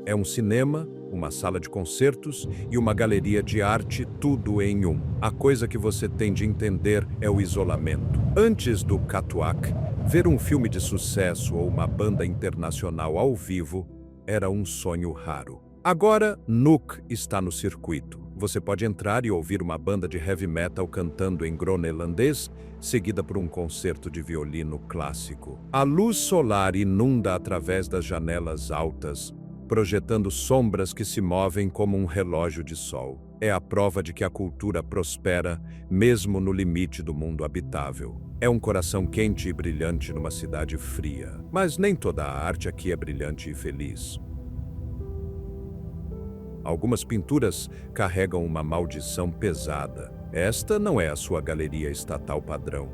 É um cinema, uma sala de concertos e uma galeria de arte, tudo em um. A coisa que você tem de entender é o isolamento. Antes do Katuak, ver um filme de sucesso ou uma banda internacional ao vivo era um sonho raro. Agora, Nuuk está no circuito. Você pode entrar e ouvir uma banda de heavy metal cantando em groenlandês, seguida por um concerto de violino clássico. A luz solar inunda através das janelas altas, projetando sombras que se movem como um relógio de sol. É a prova de que a cultura prospera, mesmo no limite do mundo habitável. É um coração quente e brilhante numa cidade fria. Mas nem toda a arte aqui é brilhante e feliz. Algumas pinturas carregam uma maldição pesada. Esta não é a sua galeria estatal padrão.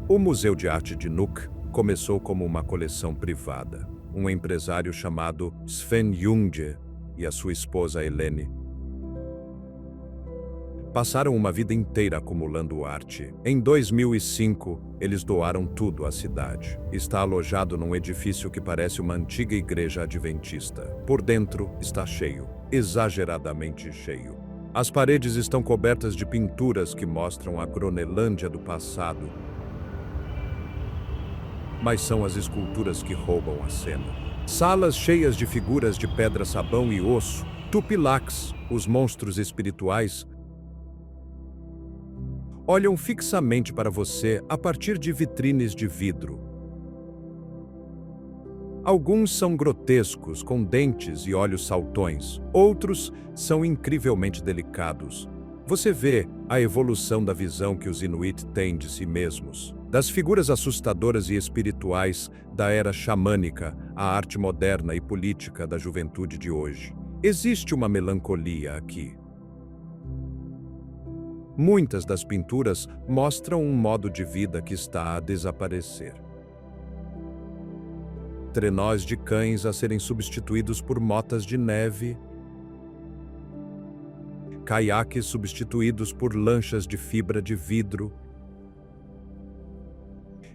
O Museu de Arte de Nuuk começou como uma coleção privada. Um empresário chamado Sven Junge e a sua esposa Helene passaram uma vida inteira acumulando arte. Em 2005, eles doaram tudo à cidade. Está alojado num edifício que parece uma antiga igreja adventista. Por dentro está cheio, exageradamente cheio. As paredes estão cobertas de pinturas que mostram a Groenlândia do passado. Mas são as esculturas que roubam a cena. Salas cheias de figuras de pedra-sabão e osso, tupilaks, os monstros espirituais, olham fixamente para você a partir de vitrines de vidro. Alguns são grotescos, com dentes e olhos saltões. Outros são incrivelmente delicados. Você vê a evolução da visão que os Inuit têm de si mesmos. Das figuras assustadoras e espirituais da era xamânica à arte moderna e política da juventude de hoje. Existe uma melancolia aqui. Muitas das pinturas mostram um modo de vida que está a desaparecer. Trenós de cães a serem substituídos por motas de neve, caiaques substituídos por lanchas de fibra de vidro.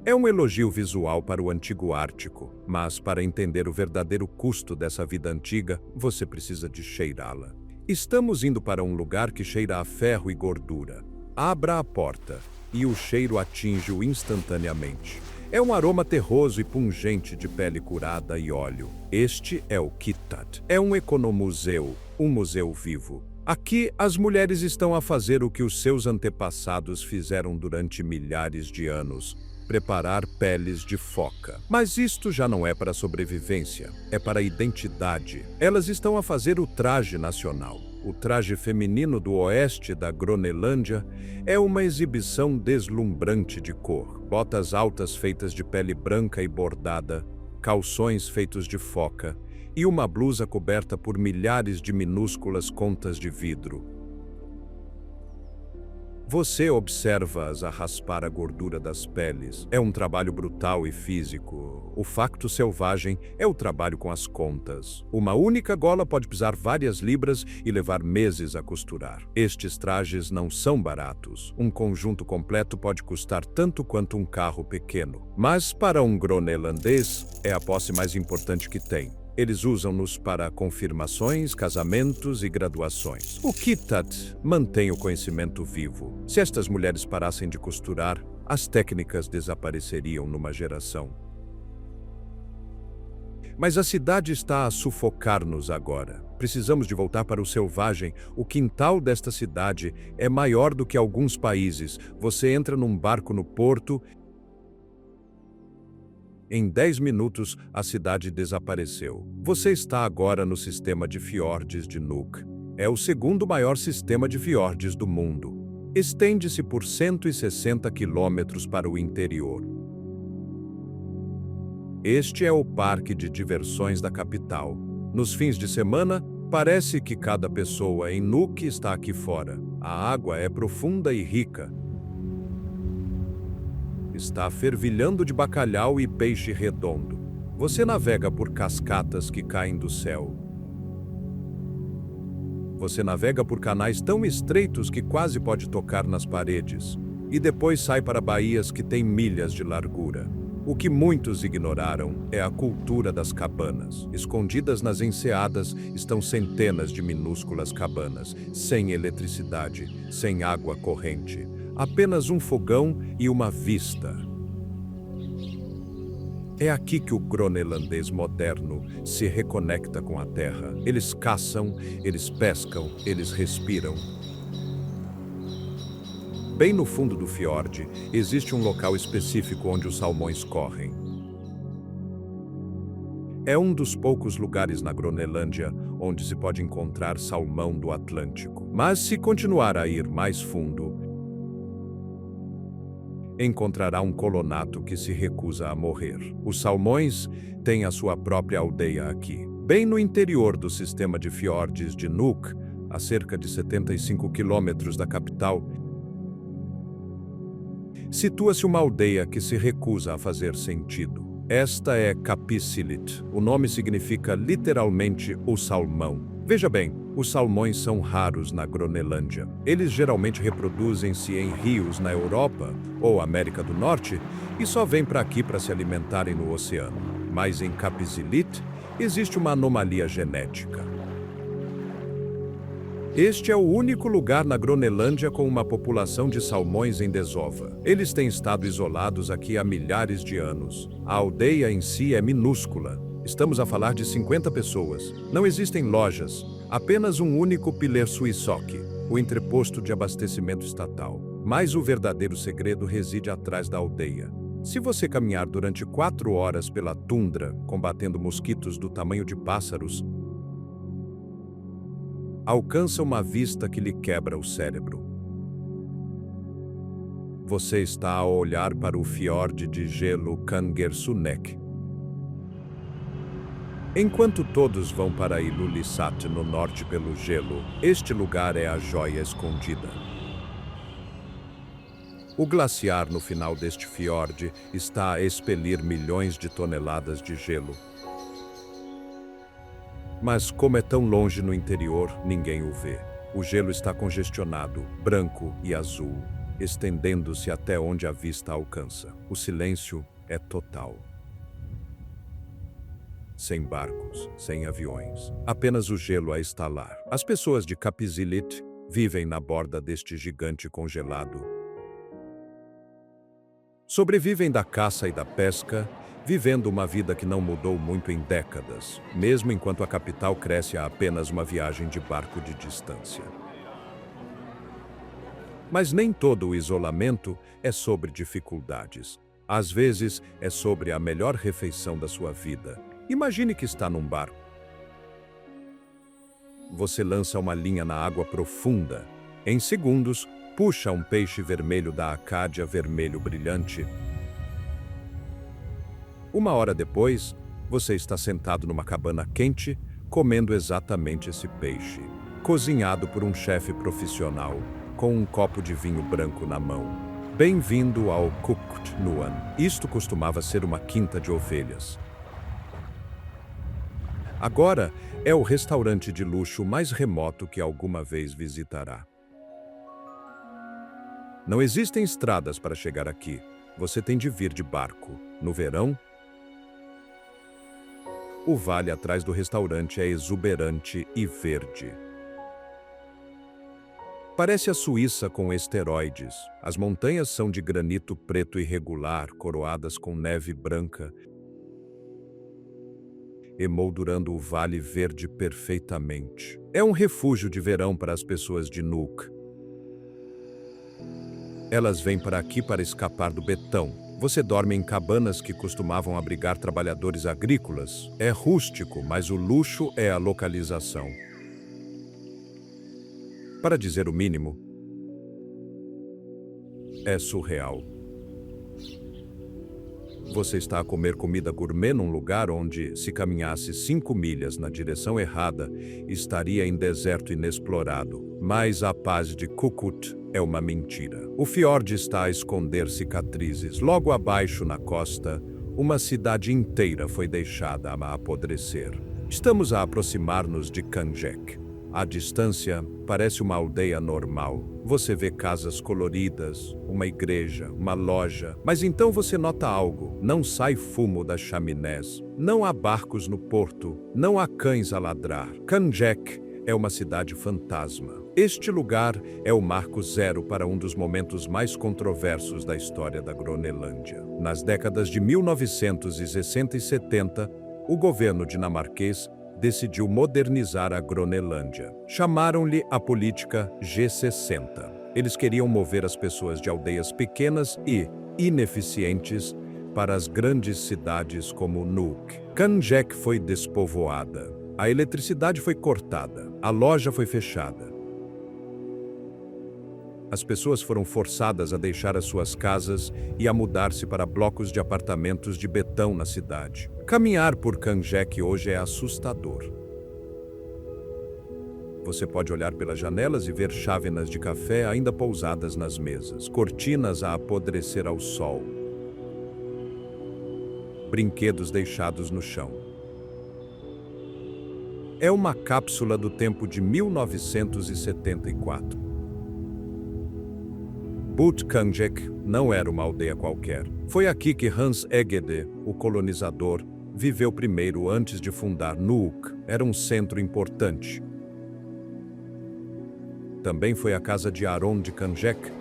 É um elogio visual para o antigo Ártico, mas para entender o verdadeiro custo dessa vida antiga, você precisa de cheirá-la. Estamos indo para um lugar que cheira a ferro e gordura. Abra a porta e o cheiro atinge-o instantaneamente. É um aroma terroso e pungente de pele curada e óleo. Este é o Kitat. É um economuseu, um museu vivo. Aqui, as mulheres estão a fazer o que os seus antepassados fizeram durante milhares de anos: preparar peles de foca. Mas isto já não é para sobrevivência, é para a identidade. Elas estão a fazer o traje nacional. O traje feminino do oeste da Gronelândia é uma exibição deslumbrante de cor. Botas altas feitas de pele branca e bordada, calções feitos de foca e uma blusa coberta por milhares de minúsculas contas de vidro. Você observa-as a raspar a gordura das peles. É um trabalho brutal e físico. O facto selvagem é o trabalho com as contas. Uma única gola pode pesar várias libras e levar meses a costurar. Estes trajes não são baratos. Um conjunto completo pode custar tanto quanto um carro pequeno. Mas para um groenlandês, é a posse mais importante que tem. Eles usam-nos para confirmações, casamentos e graduações. O Kitat mantém o conhecimento vivo. Se estas mulheres parassem de costurar, as técnicas desapareceriam numa geração. Mas a cidade está a sufocar-nos agora. Precisamos de voltar para o selvagem. O quintal desta cidade é maior do que alguns países. Você entra num barco no porto. Em 10 minutos, a cidade desapareceu. Você está agora no sistema de fiordes de Nuuk. É o segundo maior sistema de fiordes do mundo. Estende-se por 160 quilômetros para o interior. Este é o parque de diversões da capital. Nos fins de semana, parece que cada pessoa em Nuuk está aqui fora. A água é profunda e rica. Está fervilhando de bacalhau e peixe redondo. Você navega por cascatas que caem do céu. Você navega por canais tão estreitos que quase pode tocar nas paredes. E depois sai para baías que têm milhas de largura. O que muitos ignoraram é a cultura das cabanas. Escondidas nas enseadas estão centenas de minúsculas cabanas, sem eletricidade, sem água corrente. Apenas um fogão e uma vista. É aqui que o groenlandês moderno se reconecta com a terra. Eles caçam, eles pescam, eles respiram. Bem no fundo do fiorde, existe um local específico onde os salmões correm. É um dos poucos lugares na Groenlândia onde se pode encontrar salmão do Atlântico. Mas se continuar a ir mais fundo, encontrará um colonato que se recusa a morrer. Os salmões têm a sua própria aldeia aqui. Bem no interior do sistema de fiordes de Nuuk, a cerca de 75 quilômetros da capital, situa-se uma aldeia que se recusa a fazer sentido. Esta é Kapisilit. O nome significa literalmente o salmão. Veja bem, os salmões são raros na Groenlândia. Eles geralmente reproduzem-se em rios na Europa ou América do Norte e só vêm para aqui para se alimentarem no oceano. Mas em Kapisilit existe uma anomalia genética. Este é o único lugar na Groenlândia com uma população de salmões em desova. Eles têm estado isolados aqui há milhares de anos. A aldeia em si é minúscula. Estamos a falar de 50 pessoas. Não existem lojas, apenas um único piler Suisok, o entreposto de abastecimento estatal. Mas o verdadeiro segredo reside atrás da aldeia. Se você caminhar durante 4 horas pela tundra, combatendo mosquitos do tamanho de pássaros, alcança uma vista que lhe quebra o cérebro. Você está a olhar para o fiord de gelo Kangersunek. Enquanto todos vão para Ilulissat no norte pelo gelo, este lugar é a joia escondida. O glaciar no final deste fiord está a expelir milhões de toneladas de gelo. Mas como é tão longe no interior, ninguém o vê. O gelo está congestionado, branco e azul, estendendo-se até onde a vista alcança. O silêncio é total. Sem barcos, sem aviões. Apenas o gelo a estalar. As pessoas de Kapizilit vivem na borda deste gigante congelado. Sobrevivem da caça e da pesca, vivendo uma vida que não mudou muito em décadas, mesmo enquanto a capital cresce a apenas uma viagem de barco de distância. Mas nem todo o isolamento é sobre dificuldades. Às vezes, é sobre a melhor refeição da sua vida. Imagine que está num barco. Você lança uma linha na água profunda. Em segundos, puxa um peixe vermelho da Acádia vermelho brilhante. 1 hora depois, você está sentado numa cabana quente, comendo exatamente esse peixe, cozinhado por um chefe profissional, com um copo de vinho branco na mão. Bem-vindo ao Kukt Nuan. Isto costumava ser uma quinta de ovelhas. Agora é o restaurante de luxo mais remoto que alguma vez visitará. Não existem estradas para chegar aqui. Você tem de vir de barco. No verão, o vale atrás do restaurante é exuberante e verde. Parece a Suíça com esteroides. As montanhas são de granito preto irregular, coroadas com neve branca, emoldurando o vale verde perfeitamente. É um refúgio de verão para as pessoas de Nuuk. Elas vêm para aqui para escapar do betão. Você dorme em cabanas que costumavam abrigar trabalhadores agrícolas. É rústico, mas o luxo é a localização. Para dizer o mínimo, é surreal. Você está a comer comida gourmet num lugar onde, se caminhasse 5 milhas na direção errada, estaria em deserto inexplorado. Mas a paz de Kukut é uma mentira. O fiord está a esconder cicatrizes. Logo abaixo, na costa, uma cidade inteira foi deixada a apodrecer. Estamos a aproximar-nos de Kanjek. À distância, parece uma aldeia normal. Você vê casas coloridas, uma igreja, uma loja. Mas então você nota algo. Não sai fumo das chaminés. Não há barcos no porto. Não há cães a ladrar. Kanjek é uma cidade fantasma. Este lugar é o marco zero para um dos momentos mais controversos da história da Gronelândia. Nas décadas de 1960 e 70, o governo dinamarquês decidiu modernizar a Gronelândia. Chamaram-lhe a política G60. Eles queriam mover as pessoas de aldeias pequenas e ineficientes para as grandes cidades como Nuuk. Kanjek foi despovoada. A eletricidade foi cortada. A loja foi fechada. As pessoas foram forçadas a deixar as suas casas e a mudar-se para blocos de apartamentos de betão na cidade. Caminhar por Kanjek hoje é assustador. Você pode olhar pelas janelas e ver chávenas de café ainda pousadas nas mesas, cortinas a apodrecer ao sol, brinquedos deixados no chão. É uma cápsula do tempo de 1974. But Kanjek não era uma aldeia qualquer. Foi aqui que Hans Egede, o colonizador, viveu primeiro antes de fundar Nuuk. Era um centro importante. Também foi a casa de Aron de Kanjek,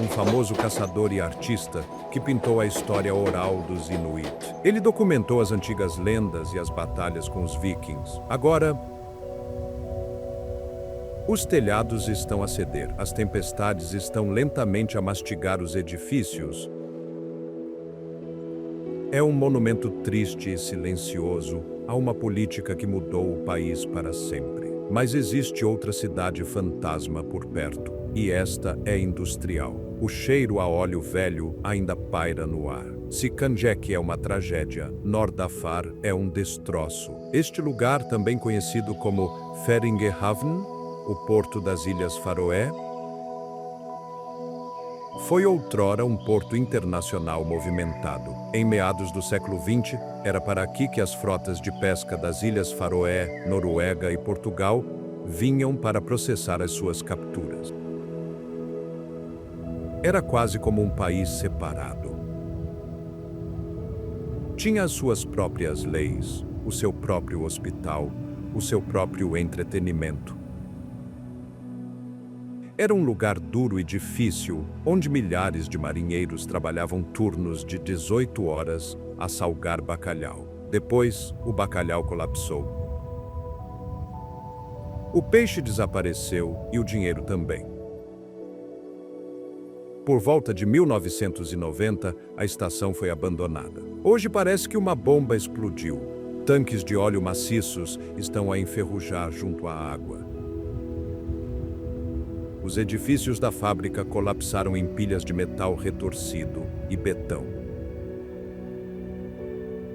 um famoso caçador e artista que pintou a história oral dos Inuit. Ele documentou as antigas lendas e as batalhas com os vikings. Agora, Os telhados estão a ceder, as tempestades estão lentamente a mastigar os edifícios. É um monumento triste e silencioso a uma política que mudou o país para sempre. Mas existe outra cidade fantasma por perto, e esta é industrial. O cheiro a óleo velho ainda paira no ar. Sikanjek é uma tragédia, Nordafar é um destroço. Este lugar, também conhecido como Feringehavn, o porto das Ilhas Faroé, foi outrora um porto internacional movimentado. Em meados do século XX, era para aqui que as frotas de pesca das Ilhas Faroé, Noruega e Portugal vinham para processar as suas capturas. Era quase como um país separado. Tinha as suas próprias leis, o seu próprio hospital, o seu próprio entretenimento. Era um lugar duro e difícil, onde milhares de marinheiros trabalhavam turnos de 18 horas a salgar bacalhau. Depois, o bacalhau colapsou. O peixe desapareceu e o dinheiro também. Por volta de 1990, a estação foi abandonada. Hoje parece que uma bomba explodiu. Tanques de óleo maciços estão a enferrujar junto à água. Os edifícios da fábrica colapsaram em pilhas de metal retorcido e betão.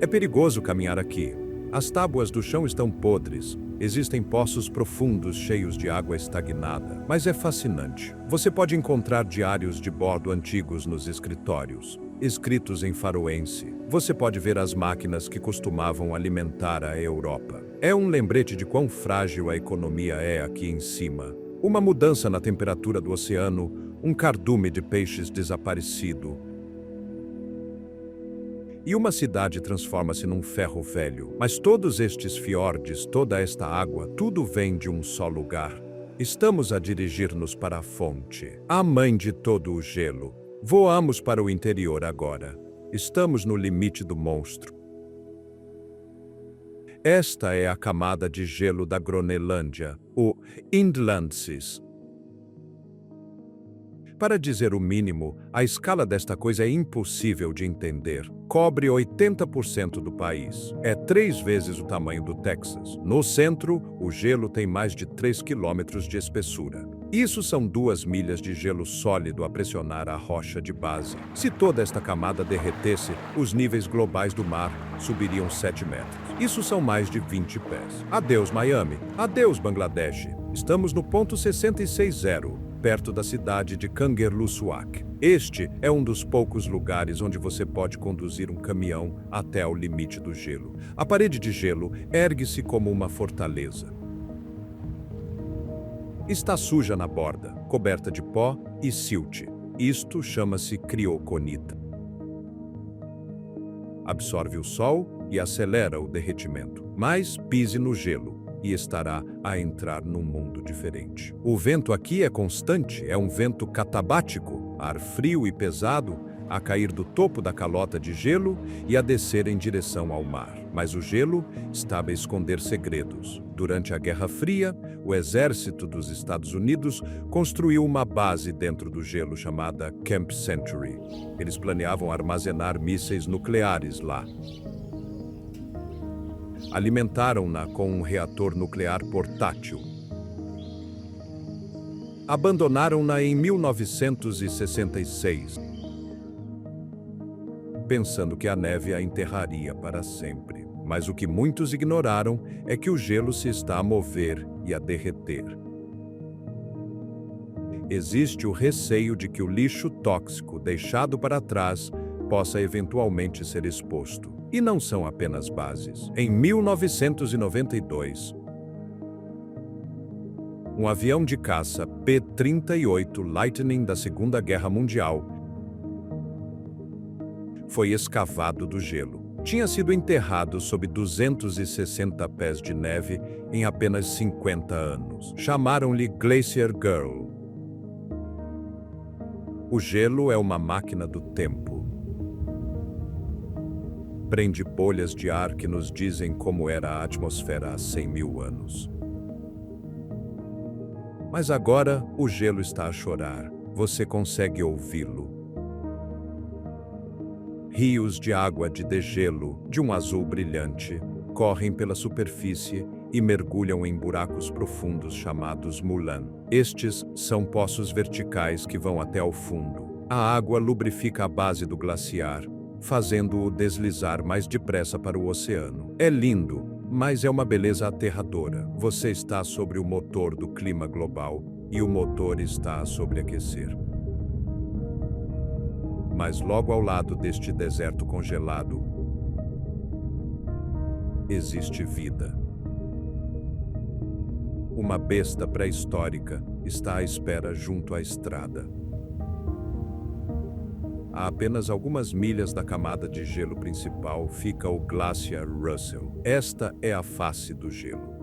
É perigoso caminhar aqui. As tábuas do chão estão podres. Existem poços profundos cheios de água estagnada. Mas é fascinante. Você pode encontrar diários de bordo antigos nos escritórios, escritos em faroense. Você pode ver as máquinas que costumavam alimentar a Europa. É um lembrete de quão frágil a economia é aqui em cima. Uma mudança na temperatura do oceano, um cardume de peixes desaparecido. E uma cidade transforma-se num ferro velho. Mas todos estes fiordes, toda esta água, tudo vem de um só lugar. Estamos a dirigir-nos para a fonte, a mãe de todo o gelo. Voamos para o interior agora. Estamos no limite do monstro. Esta é a camada de gelo da Groenlândia, o Indlandsis. Para dizer o mínimo, a escala desta coisa é impossível de entender. Cobre 80% do país. É 3 vezes o tamanho do Texas. No centro, o gelo tem mais de 3 quilômetros de espessura. Isso são 2 milhas de gelo sólido a pressionar a rocha de base. Se toda esta camada derretesse, os níveis globais do mar subiriam 7 metros. Isso são mais de 20 pés. Adeus, Miami. Adeus, Bangladesh. Estamos no ponto 660, perto da cidade de Kangerlussuaq. Este é um dos poucos lugares onde você pode conduzir um caminhão até ao limite do gelo. A parede de gelo ergue-se como uma fortaleza. Está suja na borda, coberta de pó e silt. Isto chama-se crioconita. Absorve o sol e acelera o derretimento. Mas pise no gelo e estará a entrar num mundo diferente. O vento aqui é constante, é um vento catabático, ar frio e pesado, a cair do topo da calota de gelo e a descer em direção ao mar. Mas o gelo estava a esconder segredos. Durante a Guerra Fria, o exército dos Estados Unidos construiu uma base dentro do gelo chamada Camp Century. Eles planeavam armazenar mísseis nucleares lá. Alimentaram-na com um reator nuclear portátil. Abandonaram-na em 1966, pensando que a neve a enterraria para sempre. Mas o que muitos ignoraram é que o gelo se está a mover e a derreter. Existe o receio de que o lixo tóxico deixado para trás possa eventualmente ser exposto. E não são apenas bases. Em 1992, um avião de caça P-38 Lightning da Segunda Guerra Mundial foi escavado do gelo. Tinha sido enterrado sob 260 pés de neve em apenas 50 anos. Chamaram-lhe Glacier Girl. O gelo é uma máquina do tempo. Prende bolhas de ar que nos dizem como era a atmosfera há 100 mil anos. Mas agora o gelo está a chorar. Você consegue ouvi-lo. Rios de água de degelo, de um azul brilhante, correm pela superfície e mergulham em buracos profundos chamados Mulan. Estes são poços verticais que vão até ao fundo. A água lubrifica a base do glaciar, fazendo-o deslizar mais depressa para o oceano. É lindo, mas é uma beleza aterradora. Você está sobre o motor do clima global e o motor está a sobreaquecer. Mas logo ao lado deste deserto congelado, existe vida. Uma besta pré-histórica está à espera junto à estrada. A apenas algumas milhas da camada de gelo principal fica o Glacier Russell. Esta é a face do gelo.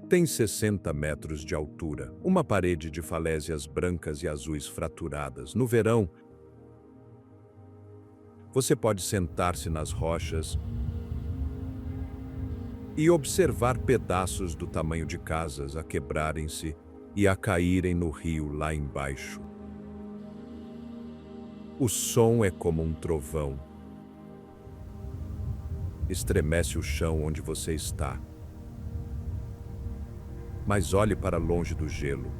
Tem 60 metros de altura, uma parede de falésias brancas e azuis fraturadas. No verão, você pode sentar-se nas rochas e observar pedaços do tamanho de casas a quebrarem-se e a caírem no rio lá embaixo. O som é como um trovão. Estremece o chão onde você está. Mas olhe para longe do gelo.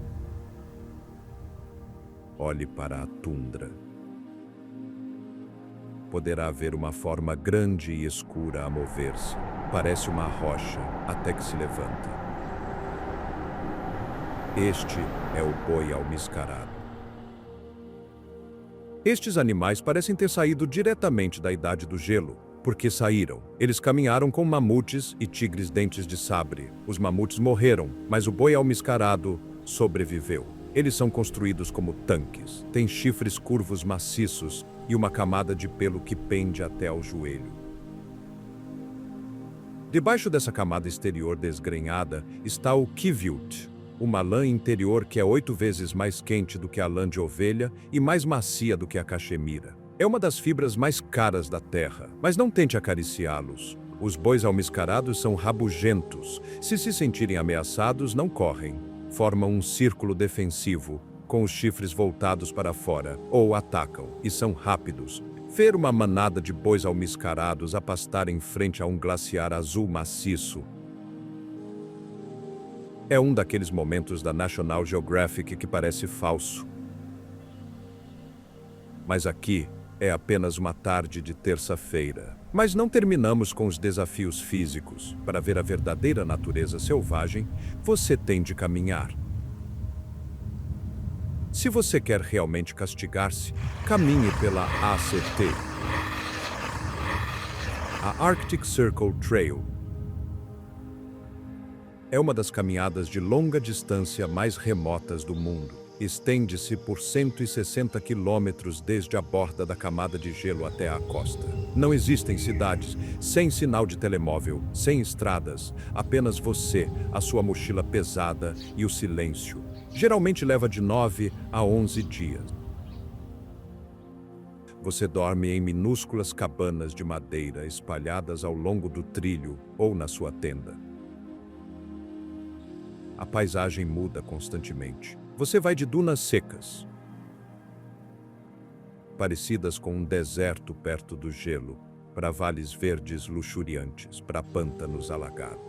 Olhe para a tundra. Poderá ver uma forma grande e escura a mover-se. Parece uma rocha até que se levanta. Este é o boi almiscarado. Estes animais parecem ter saído diretamente da Idade do Gelo. Porque saíram. Eles caminharam com mamutes e tigres dentes de sabre. Os mamutes morreram, mas o boi almiscarado sobreviveu. Eles são construídos como tanques. Têm chifres curvos maciços e uma camada de pelo que pende até ao joelho. Debaixo dessa camada exterior desgrenhada está o kiviut, uma lã interior que é 8 vezes mais quente do que a lã de ovelha e mais macia do que a caxemira. É uma das fibras mais caras da terra, mas não tente acariciá-los. Os bois almiscarados são rabugentos. Se sentirem ameaçados, não correm. Formam um círculo defensivo, com os chifres voltados para fora, ou atacam, e são rápidos. Ver uma manada de bois almiscarados a pastar em frente a um glaciar azul maciço é um daqueles momentos da National Geographic que parece falso. Mas aqui é apenas uma tarde de terça-feira. Mas não terminamos com os desafios físicos. Para ver a verdadeira natureza selvagem, você tem de caminhar. Se você quer realmente castigar-se, caminhe pela ACT, a Arctic Circle Trail. É uma das caminhadas de longa distância mais remotas do mundo. Estende-se por 160 quilômetros desde a borda da camada de gelo até a costa. Não existem cidades, sem sinal de telemóvel, sem estradas, apenas você, a sua mochila pesada e o silêncio. Geralmente leva de 9 a 11 dias. Você dorme em minúsculas cabanas de madeira espalhadas ao longo do trilho ou na sua tenda. A paisagem muda constantemente. Você vai de dunas secas, parecidas com um deserto perto do gelo, para vales verdes luxuriantes, para pântanos alagados.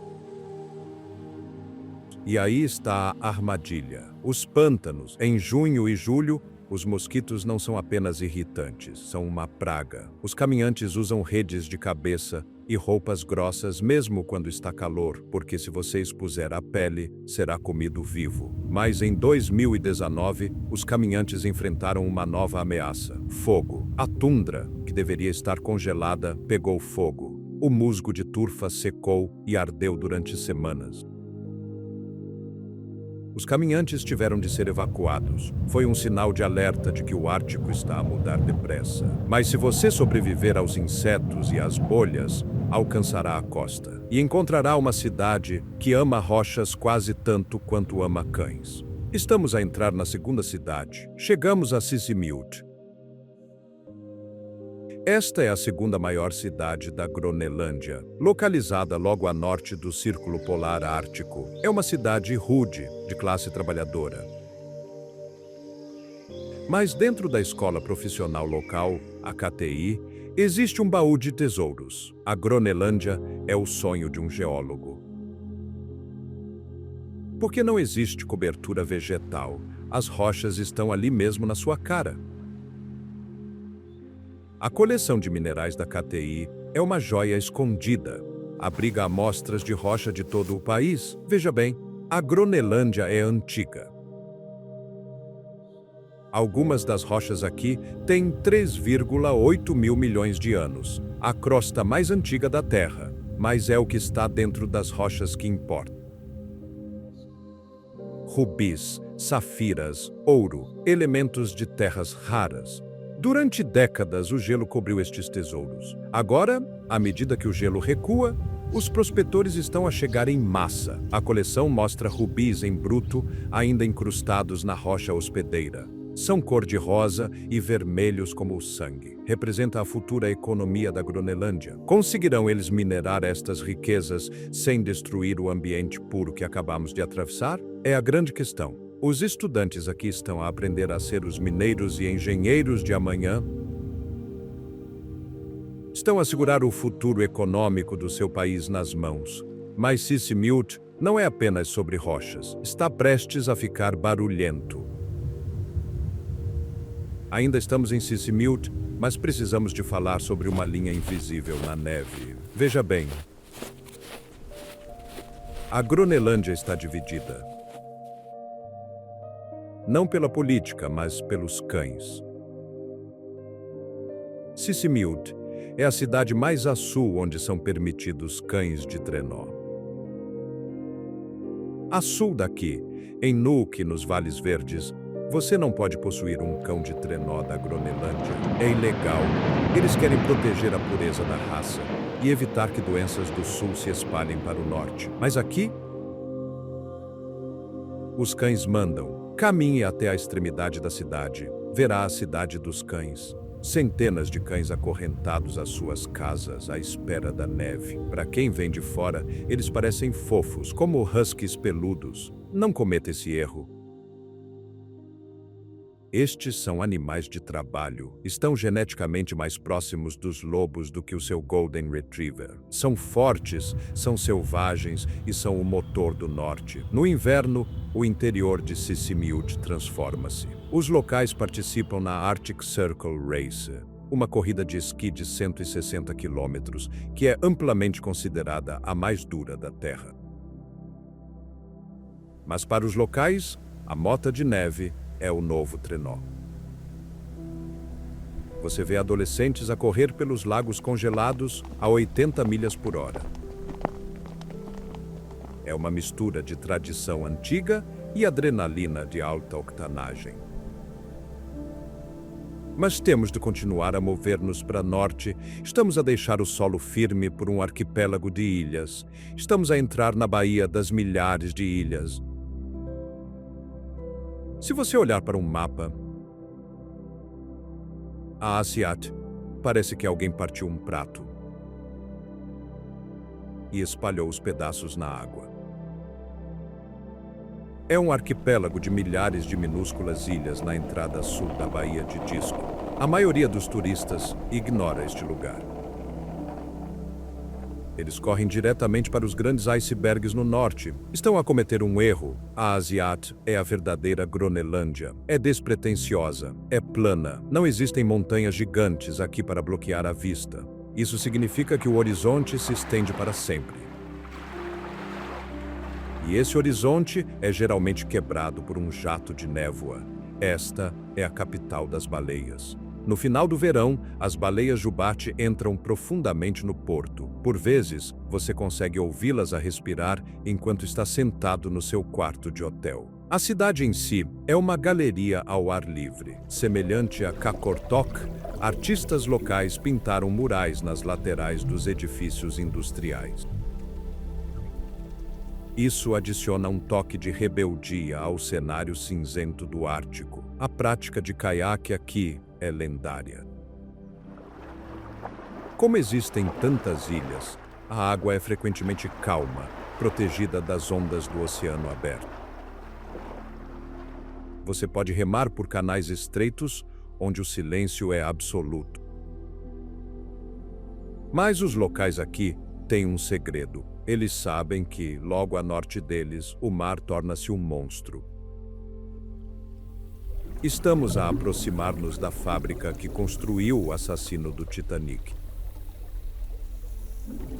E aí está a armadilha. Os pântanos. Em junho e julho, os mosquitos não são apenas irritantes, são uma praga. Os caminhantes usam redes de cabeça e roupas grossas mesmo quando está calor, porque se você expuser a pele, será comido vivo. Mas em 2019, os caminhantes enfrentaram uma nova ameaça: fogo. A tundra, que deveria estar congelada, pegou fogo. O musgo de turfa secou e ardeu durante semanas. Os caminhantes tiveram de ser evacuados. Foi um sinal de alerta de que o Ártico está a mudar depressa. Mas se você sobreviver aos insetos e às bolhas, alcançará a costa e encontrará uma cidade que ama rochas quase tanto quanto ama cães. Estamos a entrar na segunda cidade. Chegamos a Sisimiut. Esta é a segunda maior cidade da Groenlândia, localizada logo a norte do Círculo Polar Ártico. É uma cidade rude, de classe trabalhadora. Mas dentro da escola profissional local, a KTI, existe um baú de tesouros. A Groenlândia é o sonho de um geólogo. Porque não existe cobertura vegetal. As rochas estão ali mesmo na sua cara. A coleção de minerais da KTI é uma joia escondida. Abriga amostras de rocha de todo o país. Veja bem, a Groenlândia é antiga. Algumas das rochas aqui têm 3,8 mil milhões de anos. A crosta mais antiga da Terra, mas é o que está dentro das rochas que importa. Rubis, safiras, ouro, elementos de terras raras. Durante décadas, o gelo cobriu estes tesouros. Agora, à medida que o gelo recua, os prospectores estão a chegar em massa. A coleção mostra rubis em bruto, ainda incrustados na rocha hospedeira. São cor-de-rosa e vermelhos como o sangue. Representa a futura economia da Groenlândia. Conseguirão eles minerar estas riquezas sem destruir o ambiente puro que acabamos de atravessar? É a grande questão. Os estudantes aqui estão a aprender a ser os mineiros e engenheiros de amanhã. Estão a segurar o futuro econômico do seu país nas mãos. Mas Sisimiut não é apenas sobre rochas. Está prestes a ficar barulhento. Ainda estamos em Sisimiut, mas precisamos de falar sobre uma linha invisível na neve. Veja bem. A Groenlândia está dividida. Não pela política, mas pelos cães. Sisimiut é a cidade mais a sul onde são permitidos cães de trenó. A sul daqui, em Nuuk, nos Vales Verdes, você não pode possuir um cão de trenó da Groenlândia. É ilegal. Eles querem proteger a pureza da raça e evitar que doenças do sul se espalhem para o norte. Mas aqui, os cães mandam. Caminhe até a extremidade da cidade. Verá a cidade dos cães. Centenas de cães acorrentados às suas casas à espera da neve. Para quem vem de fora, eles parecem fofos, como huskies peludos. Não cometa esse erro. Estes são animais de trabalho. Estão geneticamente mais próximos dos lobos do que o seu Golden Retriever. São fortes, são selvagens e são o motor do norte. No inverno, o interior de Sisimiut transforma-se. Os locais participam na Arctic Circle Race, uma corrida de esqui de 160 quilômetros, que é amplamente considerada a mais dura da Terra. Mas para os locais, a mota de neve é o novo trenó. Você vê adolescentes a correr pelos lagos congelados a 80 milhas por hora. É uma mistura de tradição antiga e adrenalina de alta octanagem. Mas temos de continuar a mover-nos para norte. Estamos a deixar o solo firme por um arquipélago de ilhas. Estamos a entrar na Baía das Milhares de Ilhas. Se você olhar para um mapa, a Asiat parece que alguém partiu um prato e espalhou os pedaços na água. É um arquipélago de milhares de minúsculas ilhas na entrada sul da Baía de Disco. A maioria dos turistas ignora este lugar. Eles correm diretamente para os grandes icebergs no norte. Estão a cometer um erro. A Asiat é a verdadeira Groenlândia. É despretensiosa, é plana. Não existem montanhas gigantes aqui para bloquear a vista. Isso significa que o horizonte se estende para sempre. E esse horizonte é geralmente quebrado por um jato de névoa. Esta é a capital das baleias. No final do verão, as baleias jubarte entram profundamente no porto. Por vezes, você consegue ouvi-las a respirar enquanto está sentado no seu quarto de hotel. A cidade em si é uma galeria ao ar livre. Semelhante a Qaqortoq, artistas locais pintaram murais nas laterais dos edifícios industriais. Isso adiciona um toque de rebeldia ao cenário cinzento do Ártico. A prática de caiaque aqui é lendária. Como existem tantas ilhas, a água é frequentemente calma, protegida das ondas do oceano aberto. Você pode remar por canais estreitos, onde o silêncio é absoluto. Mas os locais aqui têm um segredo. Eles sabem que, logo a norte deles, o mar torna-se um monstro. Estamos a aproximar-nos da fábrica que construiu o assassino do Titanic.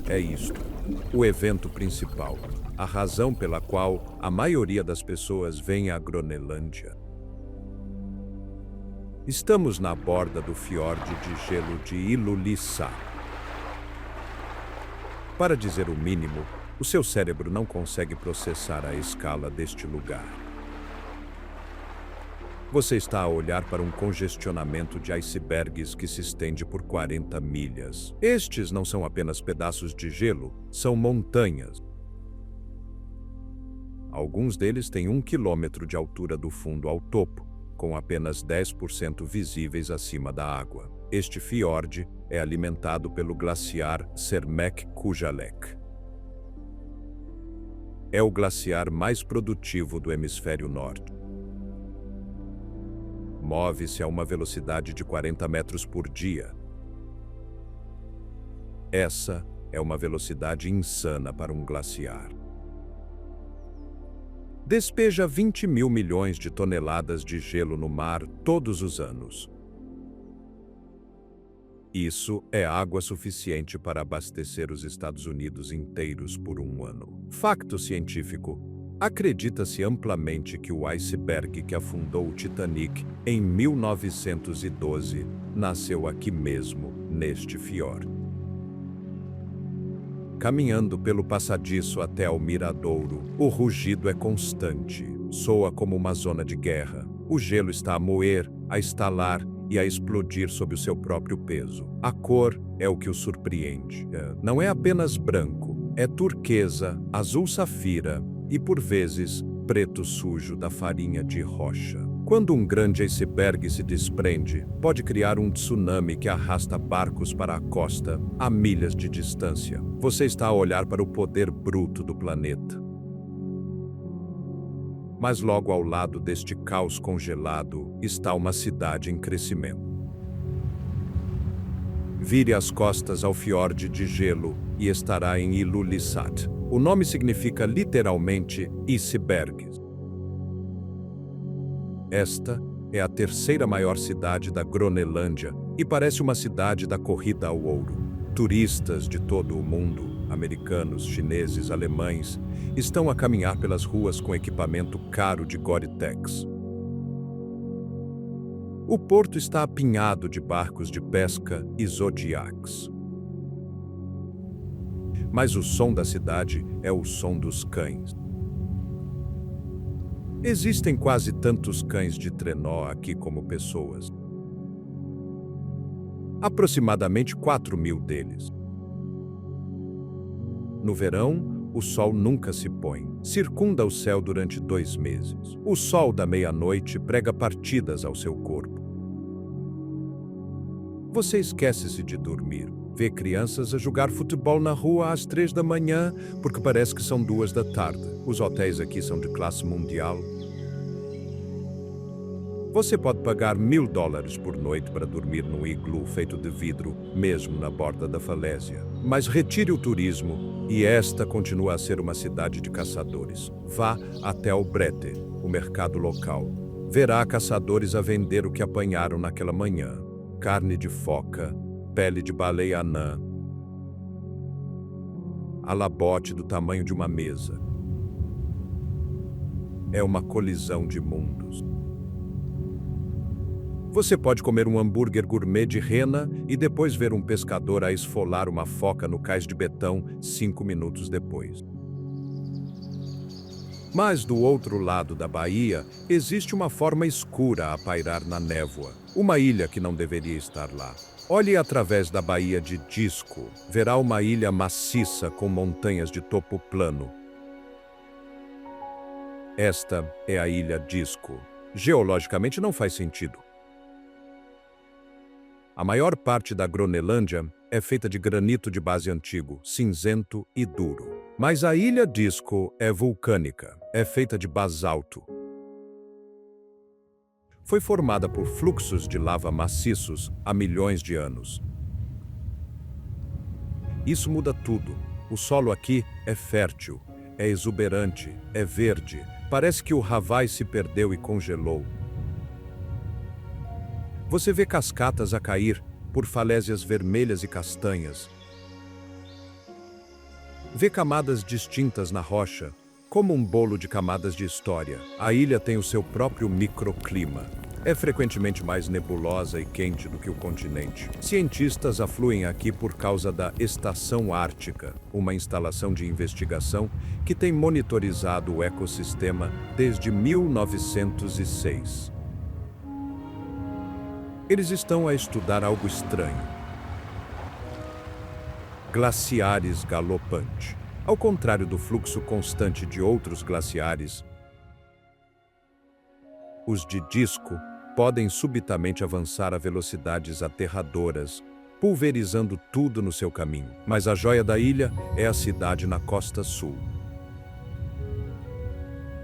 É isto, o evento principal, a razão pela qual a maioria das pessoas vem à Groenlândia. Estamos na borda do fiorde de gelo de Ilulissat. Para dizer o mínimo, o seu cérebro não consegue processar a escala deste lugar. Você está a olhar para um congestionamento de icebergs que se estende por 40 milhas. Estes não são apenas pedaços de gelo, são montanhas. Alguns deles têm 1 quilômetro de altura do fundo ao topo, com apenas 10% visíveis acima da água. Este fiorde é alimentado pelo glaciar Cermek-Kujalek. É o glaciar mais produtivo do hemisfério norte. Move-se a uma velocidade de 40 metros por dia. Essa é uma velocidade insana para um glaciar. Despeja 20 mil milhões de toneladas de gelo no mar todos os anos. Isso é água suficiente para abastecer os Estados Unidos inteiros por um ano. Facto científico: acredita-se amplamente que o iceberg que afundou o Titanic em 1912 nasceu aqui mesmo, neste fiord. Caminhando pelo passadiço até ao miradouro, o rugido é constante. Soa como uma zona de guerra. O gelo está a moer, a estalar e a explodir sob o seu próprio peso. A cor é o que o surpreende. Não é apenas branco, é turquesa, azul safira e, por vezes, preto sujo da farinha de rocha. Quando um grande iceberg se desprende, pode criar um tsunami que arrasta barcos para a costa, a milhas de distância. Você está a olhar para o poder bruto do planeta. Mas logo ao lado deste caos congelado está uma cidade em crescimento. Vire as costas ao fiorde de gelo e estará em Ilulissat. O nome significa literalmente icebergs. Esta é a terceira maior cidade da Groenlândia e parece uma cidade da corrida ao ouro. Turistas de todo o mundo, americanos, chineses, alemães, estão a caminhar pelas ruas com equipamento caro de Gore-Tex. O porto está apinhado de barcos de pesca e zodiacs. Mas o som da cidade é o som dos cães. Existem quase tantos cães de trenó aqui como pessoas. Aproximadamente 4.000 deles. No verão, o sol nunca se põe. Circunda o céu durante 2 meses. O sol da meia-noite prega partidas ao seu corpo. Você esquece-se de dormir. Vê crianças a jogar futebol na rua às 3 da manhã, porque parece que são 2 da tarde. Os hotéis aqui são de classe mundial. Você pode pagar $1.000 por noite para dormir num iglu feito de vidro, mesmo na borda da falésia. Mas retire o turismo e esta continua a ser uma cidade de caçadores. Vá até o Brete, o mercado local. Verá caçadores a vender o que apanharam naquela manhã. Carne de foca, pele de baleia anã, alabote do tamanho de uma mesa. É uma colisão de mundos. Você pode comer um hambúrguer gourmet de rena e depois ver um pescador a esfolar uma foca no cais de betão 5 minutos depois. Mas do outro lado da baía, existe uma forma escura a pairar na névoa. Uma ilha que não deveria estar lá. Olhe através da baía de Disco. Verá uma ilha maciça com montanhas de topo plano. Esta é a ilha Disco. Geologicamente não faz sentido. A maior parte da Groenlândia é feita de granito de base antigo, cinzento e duro. Mas a ilha Disco é vulcânica, é feita de basalto. Foi formada por fluxos de lava maciços há milhões de anos. Isso muda tudo. O solo aqui é fértil, é exuberante, é verde. Parece que o Havaí se perdeu e congelou. Você vê cascatas a cair por falésias vermelhas e castanhas. Vê camadas distintas na rocha, como um bolo de camadas de história. A ilha tem o seu próprio microclima. É frequentemente mais nebulosa e quente do que o continente. Cientistas afluem aqui por causa da Estação Ártica, uma instalação de investigação que tem monitorizado o ecossistema desde 1906. Eles estão a estudar algo estranho. Glaciares galopantes. Ao contrário do fluxo constante de outros glaciares, os de disco podem subitamente avançar a velocidades aterradoras, pulverizando tudo no seu caminho. Mas a joia da ilha é a cidade na costa sul,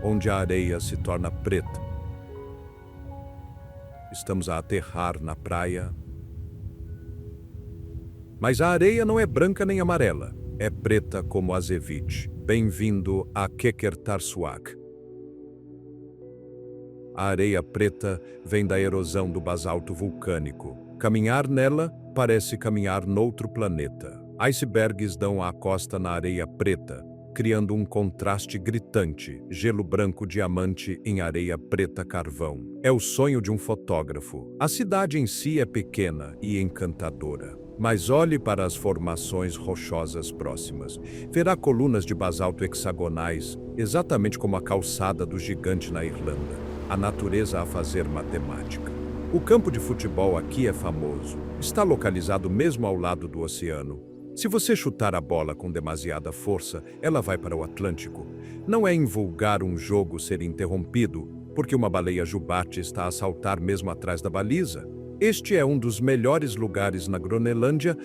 onde a areia se torna preta. Estamos a aterrar na praia. Mas a areia não é branca nem amarela, é preta como azeite. Bem-vindo a Qeqertarsuaq. A areia preta vem da erosão do basalto vulcânico. Caminhar nela parece caminhar noutro planeta. Icebergs dão à costa na areia preta, criando um contraste gritante, gelo branco diamante em areia preta carvão. É o sonho de um fotógrafo. A cidade em si é pequena e encantadora. Mas olhe para as formações rochosas próximas. Verá colunas de basalto hexagonais, exatamente como a calçada do gigante na Irlanda. A natureza a fazer matemática. O campo de futebol aqui é famoso. Está localizado mesmo ao lado do oceano. Se você chutar a bola com demasiada força, ela vai para o Atlântico. Não é invulgar um jogo ser interrompido, porque uma baleia jubarte está a saltar mesmo atrás da baliza. Este é um dos melhores lugares na Groenlândia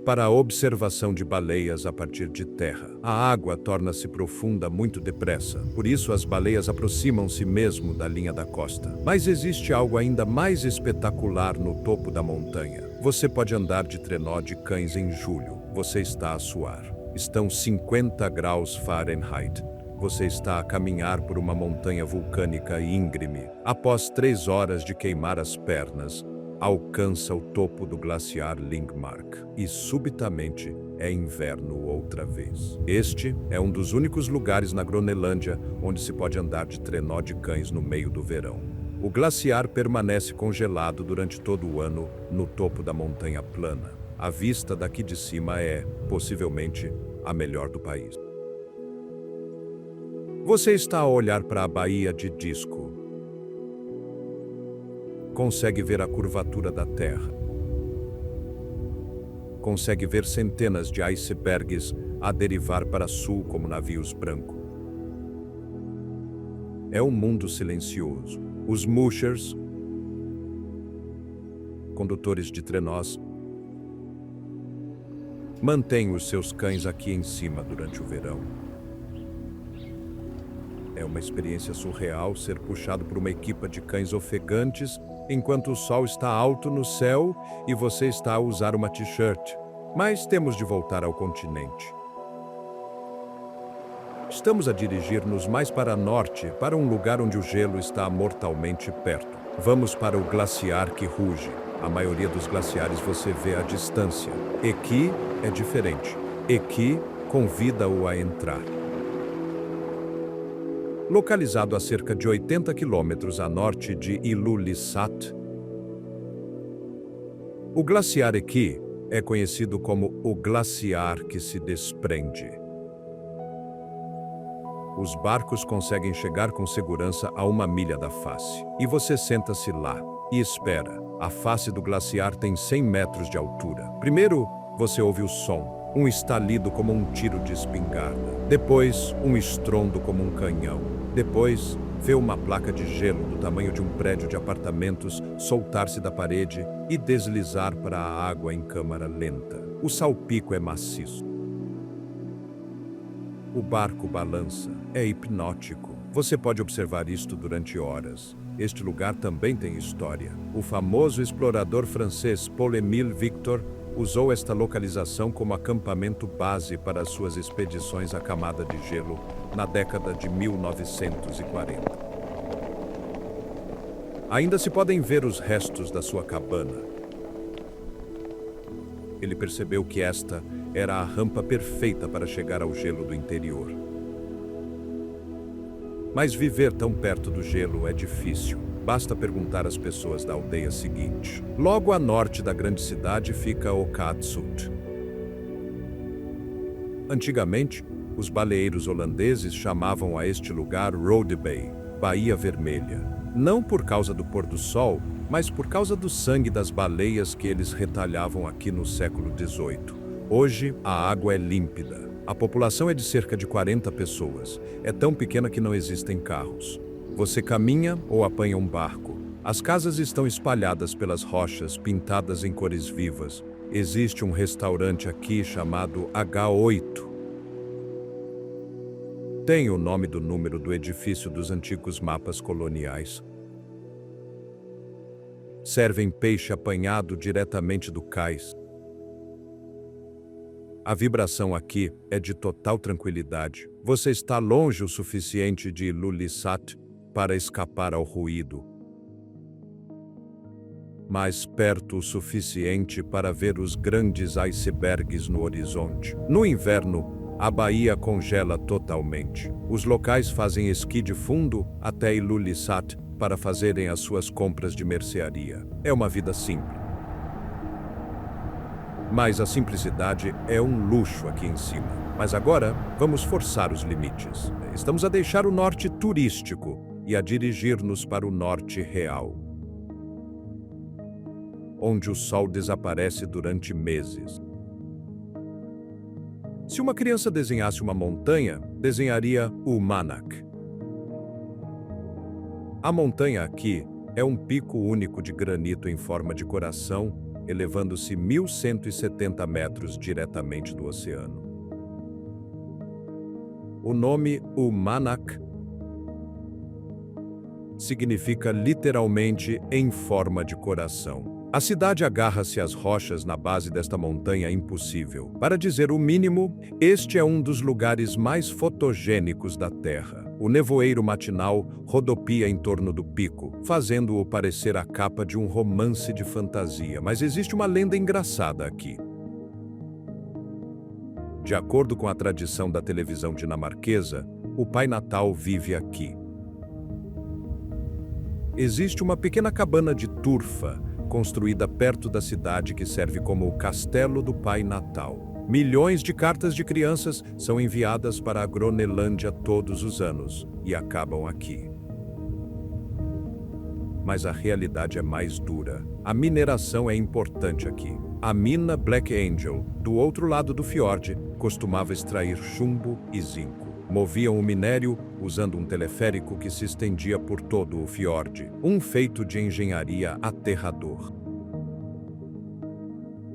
para a observação de baleias a partir de terra. A água torna-se profunda muito depressa, por isso as baleias aproximam-se mesmo da linha da costa. Mas existe algo ainda mais espetacular no topo da montanha. Você pode andar de trenó de cães em julho. Você está a suar. Estão 50 graus Fahrenheit. Você está a caminhar por uma montanha vulcânica íngreme. Após 3 horas de queimar as pernas, alcança o topo do glaciar Lingmark e subitamente é inverno outra vez. Este é um dos únicos lugares na Groenlândia onde se pode andar de trenó de cães no meio do verão. O glaciar permanece congelado durante todo o ano no topo da montanha plana. A vista daqui de cima é, possivelmente, a melhor do país. Você está a olhar para a Baía de Disco. Consegue ver a curvatura da Terra. Consegue ver centenas de icebergs a derivar para sul como navios brancos. É um mundo silencioso. Os mushers, condutores de trenós, mantêm os seus cães aqui em cima durante o verão. É uma experiência surreal ser puxado por uma equipa de cães ofegantes enquanto o sol está alto no céu e você está a usar uma t-shirt. Mas temos de voltar ao continente. Estamos a dirigir-nos mais para norte, para um lugar onde o gelo está mortalmente perto. Vamos para o glaciar que ruge. A maioria dos glaciares você vê à distância. Aqui é diferente. Aqui convida-o a entrar. Localizado a cerca de 80 quilômetros a norte de Ilulissat, o glaciar Aqui é conhecido como o glaciar que se desprende. Os barcos conseguem chegar com segurança a 1 milha da face. E você senta-se lá e espera. A face do glaciar tem 100 metros de altura. Primeiro, você ouve o som, um estalido como um tiro de espingarda. Depois, um estrondo como um canhão. Depois, vê uma placa de gelo do tamanho de um prédio de apartamentos soltar-se da parede e deslizar para a água em câmara lenta. O salpico é maciço. O barco balança, é hipnótico. Você pode observar isto durante horas. Este lugar também tem história. O famoso explorador francês Paul-Émile Victor usou esta localização como acampamento base para as suas expedições à camada de gelo na década de 1940. Ainda se podem ver os restos da sua cabana. Ele percebeu que esta era a rampa perfeita para chegar ao gelo do interior. Mas viver tão perto do gelo é difícil. Basta perguntar às pessoas da aldeia seguinte. Logo a norte da grande cidade fica Okatsut. Antigamente, os baleeiros holandeses chamavam a este lugar Rode Bay, Baía Vermelha. Não por causa do pôr do sol, mas por causa do sangue das baleias que eles retalhavam aqui no século XVIII. Hoje, a água é límpida. A população é de cerca de 40 pessoas. É tão pequena que não existem carros. Você caminha ou apanha um barco. As casas estão espalhadas pelas rochas, pintadas em cores vivas. Existe um restaurante aqui chamado H8. Tem o nome do número do edifício dos antigos mapas coloniais. Servem peixe apanhado diretamente do cais. A vibração aqui é de total tranquilidade. Você está longe o suficiente de Ilulissat para escapar ao ruído, mas perto o suficiente para ver os grandes icebergs no horizonte. No inverno, a baía congela totalmente. Os locais fazem esqui de fundo até Ilulissat para fazerem as suas compras de mercearia. É uma vida simples. Mas a simplicidade é um luxo aqui em cima. Mas agora, vamos forçar os limites. Estamos a deixar o norte turístico e a dirigir-nos para o norte real, onde o sol desaparece durante meses. Se uma criança desenhasse uma montanha, desenharia o Manak. A montanha aqui é um pico único de granito em forma de coração, elevando-se 1.170 metros diretamente do oceano. O nome Umanak significa literalmente em forma de coração. A cidade agarra-se às rochas na base desta montanha impossível. Para dizer o mínimo, este é um dos lugares mais fotogênicos da Terra. O nevoeiro matinal rodopia em torno do pico, fazendo-o parecer a capa de um romance de fantasia. Mas existe uma lenda engraçada aqui. De acordo com a tradição da televisão dinamarquesa, o Pai Natal vive aqui. Existe uma pequena cabana de turfa, construída perto da cidade que serve como o Castelo do Pai Natal. Milhões de cartas de crianças são enviadas para a Gronelândia todos os anos e acabam aqui. Mas a realidade é mais dura. A mineração é importante aqui. A mina Black Angel, do outro lado do fiord, costumava extrair chumbo e zinco. Moviam o minério usando um teleférico que se estendia por todo o fiord, um feito de engenharia aterrador.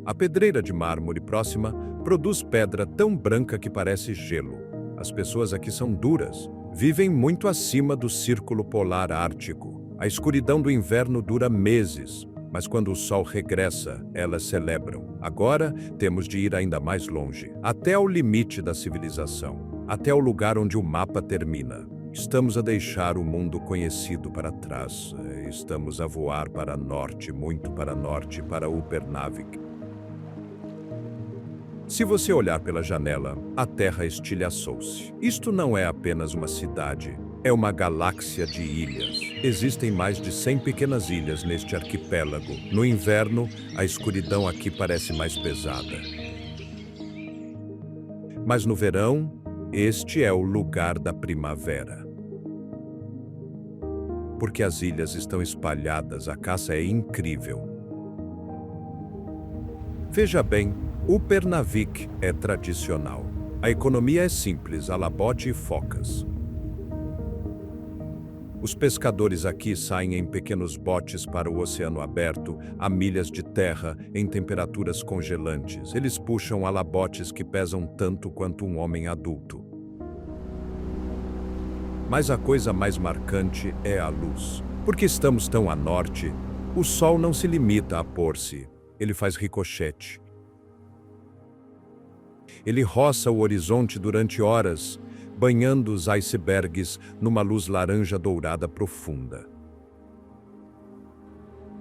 A pedreira de mármore próxima produz pedra tão branca que parece gelo. As pessoas aqui são duras, vivem muito acima do círculo polar ártico. A escuridão do inverno dura meses, mas quando o sol regressa, elas celebram. Agora, temos de ir ainda mais longe, até ao limite da civilização. Até o lugar onde o mapa termina. Estamos a deixar o mundo conhecido para trás. Estamos a voar para norte, muito para norte, para Upernavik. Se você olhar pela janela, a Terra estilhaçou-se. Isto não é apenas uma cidade, é uma galáxia de ilhas. Existem mais de 100 pequenas ilhas neste arquipélago. No inverno, a escuridão aqui parece mais pesada. Mas no verão, este é o lugar da primavera. Porque as ilhas estão espalhadas, a caça é incrível. Veja bem, Upernavik é tradicional. A economia é simples, a labote e focas. Os pescadores aqui saem em pequenos botes para o oceano aberto, a milhas de terra, em temperaturas congelantes. Eles puxam alabotes que pesam tanto quanto um homem adulto. Mas a coisa mais marcante é a luz. Porque estamos tão a norte, o sol não se limita a pôr-se, ele faz ricochete. Ele roça o horizonte durante horas, banhando os icebergs numa luz laranja dourada profunda.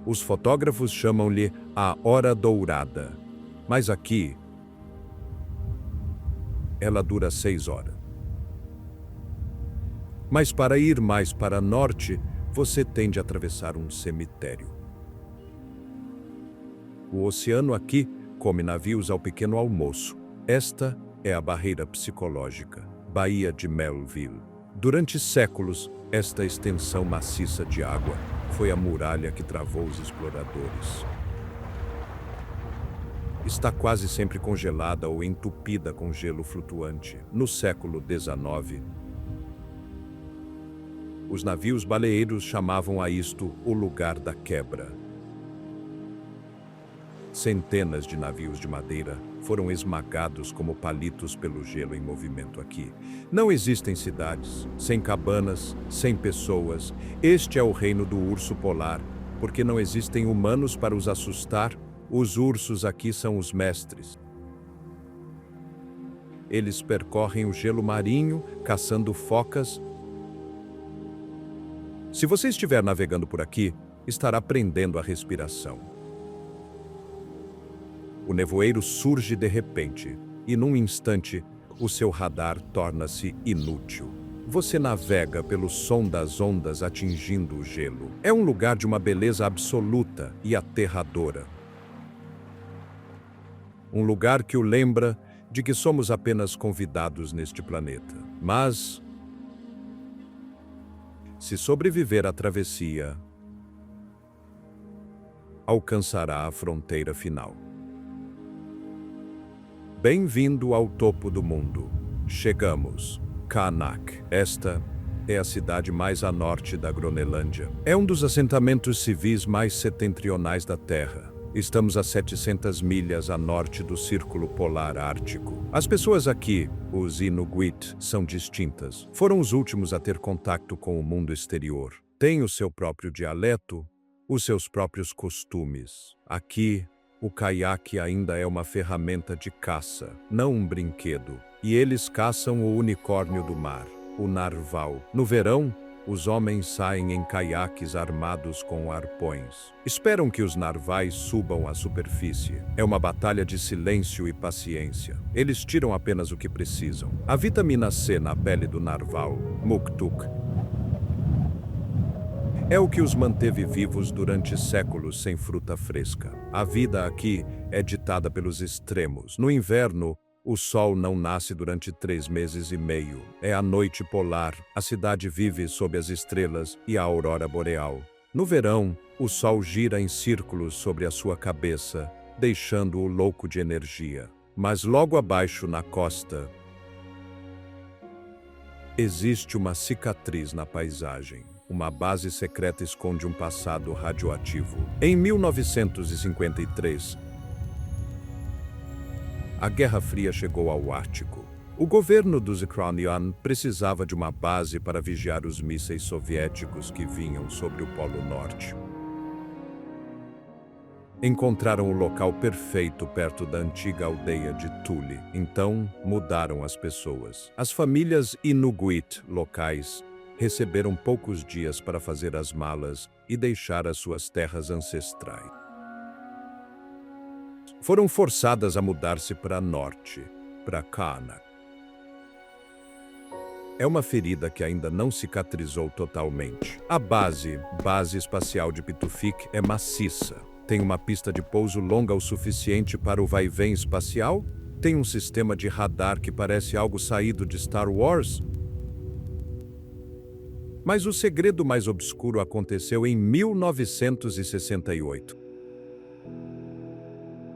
Os fotógrafos chamam-lhe a Hora Dourada, mas aqui ela dura 6 horas. Mas para ir mais para norte, você tem de atravessar um cemitério. O oceano aqui come navios ao pequeno almoço. Esta é a barreira psicológica, Baía de Melville. Durante séculos, esta extensão maciça de água foi a muralha que travou os exploradores. Está quase sempre congelada ou entupida com gelo flutuante. No século XIX, os navios baleeiros chamavam a isto o lugar da quebra. Centenas de navios de madeira foram esmagados como palitos pelo gelo em movimento aqui. Não existem cidades, sem cabanas, sem pessoas. Este é o reino do urso polar, porque não existem humanos para os assustar. Os ursos aqui são os mestres. Eles percorrem o gelo marinho, caçando focas. Se você estiver navegando por aqui, estará prendendo a respiração. O nevoeiro surge de repente, e num instante, o seu radar torna-se inútil. Você navega pelo som das ondas atingindo o gelo. É um lugar de uma beleza absoluta e aterradora. Um lugar que o lembra de que somos apenas convidados neste planeta. Mas, se sobreviver à travessia, alcançará a fronteira final. Bem-vindo ao topo do mundo. Chegamos. Qaanaaq. Esta é a cidade mais a norte da Groenlândia. É um dos assentamentos civis mais setentrionais da Terra. Estamos a 700 milhas a norte do Círculo Polar Ártico. As pessoas aqui, os Inuit, são distintas. Foram os últimos a ter contato com o mundo exterior. Têm o seu próprio dialeto, os seus próprios costumes. Aqui, o caiaque ainda é uma ferramenta de caça, não um brinquedo. E eles caçam o unicórnio do mar, o narval. No verão, os homens saem em caiaques armados com arpões. Esperam que os narvais subam à superfície. É uma batalha de silêncio e paciência. Eles tiram apenas o que precisam. A vitamina C na pele do narval, muktuk, é o que os manteve vivos durante séculos sem fruta fresca. A vida aqui é ditada pelos extremos. No inverno, o sol não nasce durante 3 meses e meio. É a noite polar, a cidade vive sob as estrelas e a aurora boreal. No verão, o sol gira em círculos sobre a sua cabeça, deixando-o louco de energia. Mas logo abaixo, na costa, existe uma cicatriz na paisagem. Uma base secreta esconde um passado radioativo. Em 1953, a Guerra Fria chegou ao Ártico. O governo dos Ukrainian precisava de uma base para vigiar os mísseis soviéticos que vinham sobre o Polo Norte. Encontraram o local perfeito perto da antiga aldeia de Thule. Então, mudaram as pessoas. As famílias Inuit locais receberam poucos dias para fazer as malas e deixar as suas terras ancestrais. Foram forçadas a mudar-se para norte, para Qaanaaq. É uma ferida que ainda não cicatrizou totalmente. A base espacial de Pitufik é maciça. Tem uma pista de pouso longa o suficiente para o vai-vém espacial? Tem um sistema de radar que parece algo saído de Star Wars? Mas o segredo mais obscuro aconteceu em 1968.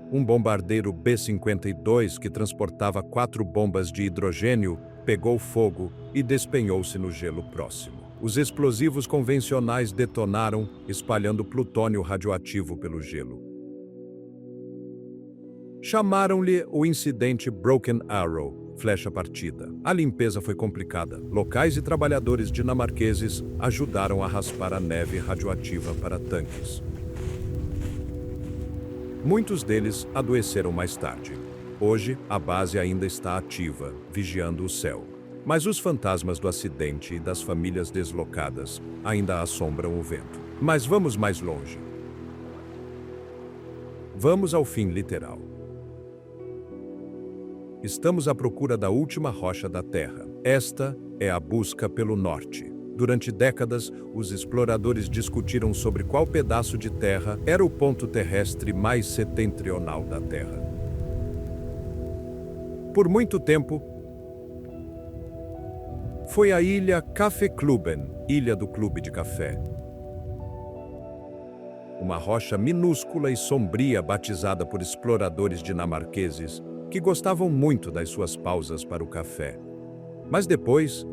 Um bombardeiro B-52 que transportava 4 bombas de hidrogênio pegou fogo e despenhou-se no gelo próximo. Os explosivos convencionais detonaram, espalhando plutônio radioativo pelo gelo. Chamaram-lhe o incidente Broken Arrow, flecha partida. A limpeza foi complicada. Locais e trabalhadores dinamarqueses ajudaram a raspar a neve radioativa para tanques. Muitos deles adoeceram mais tarde. Hoje, a base ainda está ativa, vigiando o céu. Mas os fantasmas do acidente e das famílias deslocadas ainda assombram o vento. Mas vamos mais longe. Vamos ao fim literal. Estamos à procura da última rocha da Terra. Esta é a busca pelo norte. Durante décadas, os exploradores discutiram sobre qual pedaço de terra era o ponto terrestre mais setentrional da Terra. Por muito tempo, foi a ilha Kaffeklubben, Ilha do Clube de Café. Uma rocha minúscula e sombria batizada por exploradores dinamarqueses que gostavam muito das suas pausas para o café. Mas depois,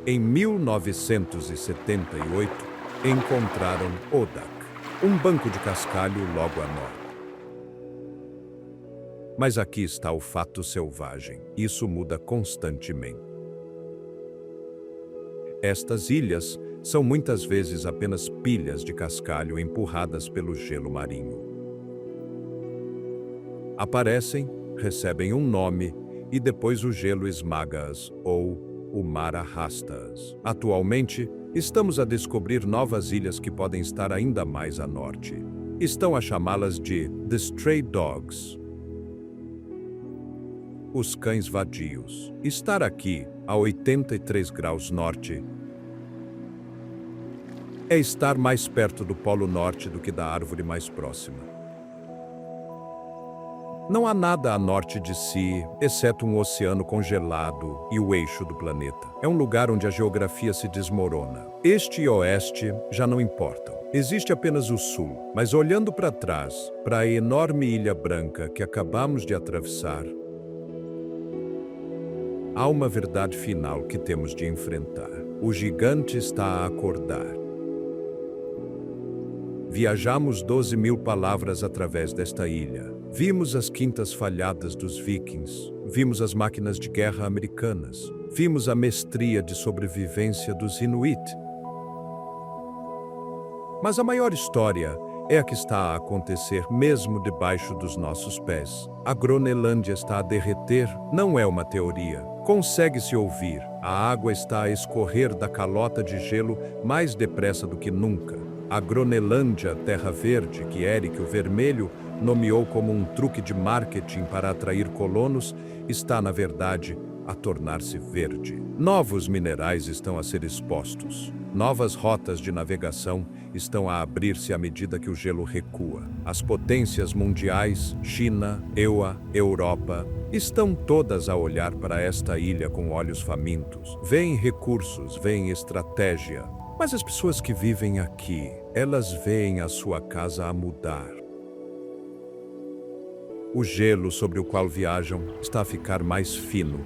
em 1978, encontraram Odak, um banco de cascalho logo a norte. Mas aqui está o fato selvagem. Isso muda constantemente. Estas ilhas são muitas vezes apenas pilhas de cascalho empurradas pelo gelo marinho. Aparecem, recebem um nome e depois o gelo esmaga-as ou o mar arrasta-as. Atualmente, estamos a descobrir novas ilhas que podem estar ainda mais a norte. Estão a chamá-las de The Stray Dogs. Os cães vadios. Estar aqui, a 83 graus norte, é estar mais perto do Polo Norte do que da árvore mais próxima. Não há nada a norte de si, exceto um oceano congelado e o eixo do planeta. É um lugar onde a geografia se desmorona. Este e oeste já não importam. Existe apenas o sul. Mas olhando para trás, para a enorme Ilha Branca que acabamos de atravessar, há uma verdade final que temos de enfrentar. O gigante está a acordar. Viajamos 12.000 palavras através desta ilha. Vimos as quintas falhadas dos vikings. Vimos as máquinas de guerra americanas. Vimos a mestria de sobrevivência dos Inuit. Mas a maior história é a que está a acontecer mesmo debaixo dos nossos pés. A Groenlândia está a derreter, não é uma teoria. Consegue-se ouvir. A água está a escorrer da calota de gelo mais depressa do que nunca. A Groenlândia, terra verde, que Eric o Vermelho nomeou como um truque de marketing para atrair colonos, está, na verdade, a tornar-se verde. Novos minerais estão a ser expostos. Novas rotas de navegação estão a abrir-se à medida que o gelo recua. As potências mundiais, China, EUA, Europa, estão todas a olhar para esta ilha com olhos famintos. Veem recursos, veem estratégia. Mas as pessoas que vivem aqui, elas veem a sua casa a mudar. O gelo sobre o qual viajam está a ficar mais fino.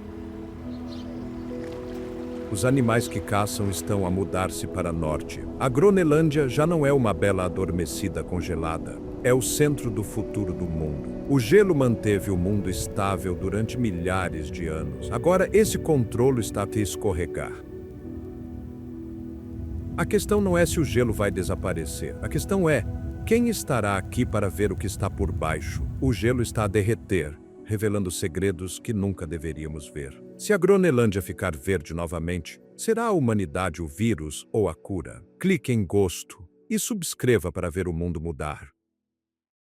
Os animais que caçam estão a mudar-se para norte. A Groenlândia já não é uma bela adormecida congelada. É o centro do futuro do mundo. O gelo manteve o mundo estável durante milhares de anos. Agora esse controle está a escorregar. A questão não é se o gelo vai desaparecer. A questão é, quem estará aqui para ver o que está por baixo? O gelo está a derreter, revelando segredos que nunca deveríamos ver. Se a Groenlândia ficar verde novamente, será a humanidade o vírus ou a cura? Clique em gosto e subscreva para ver o mundo mudar.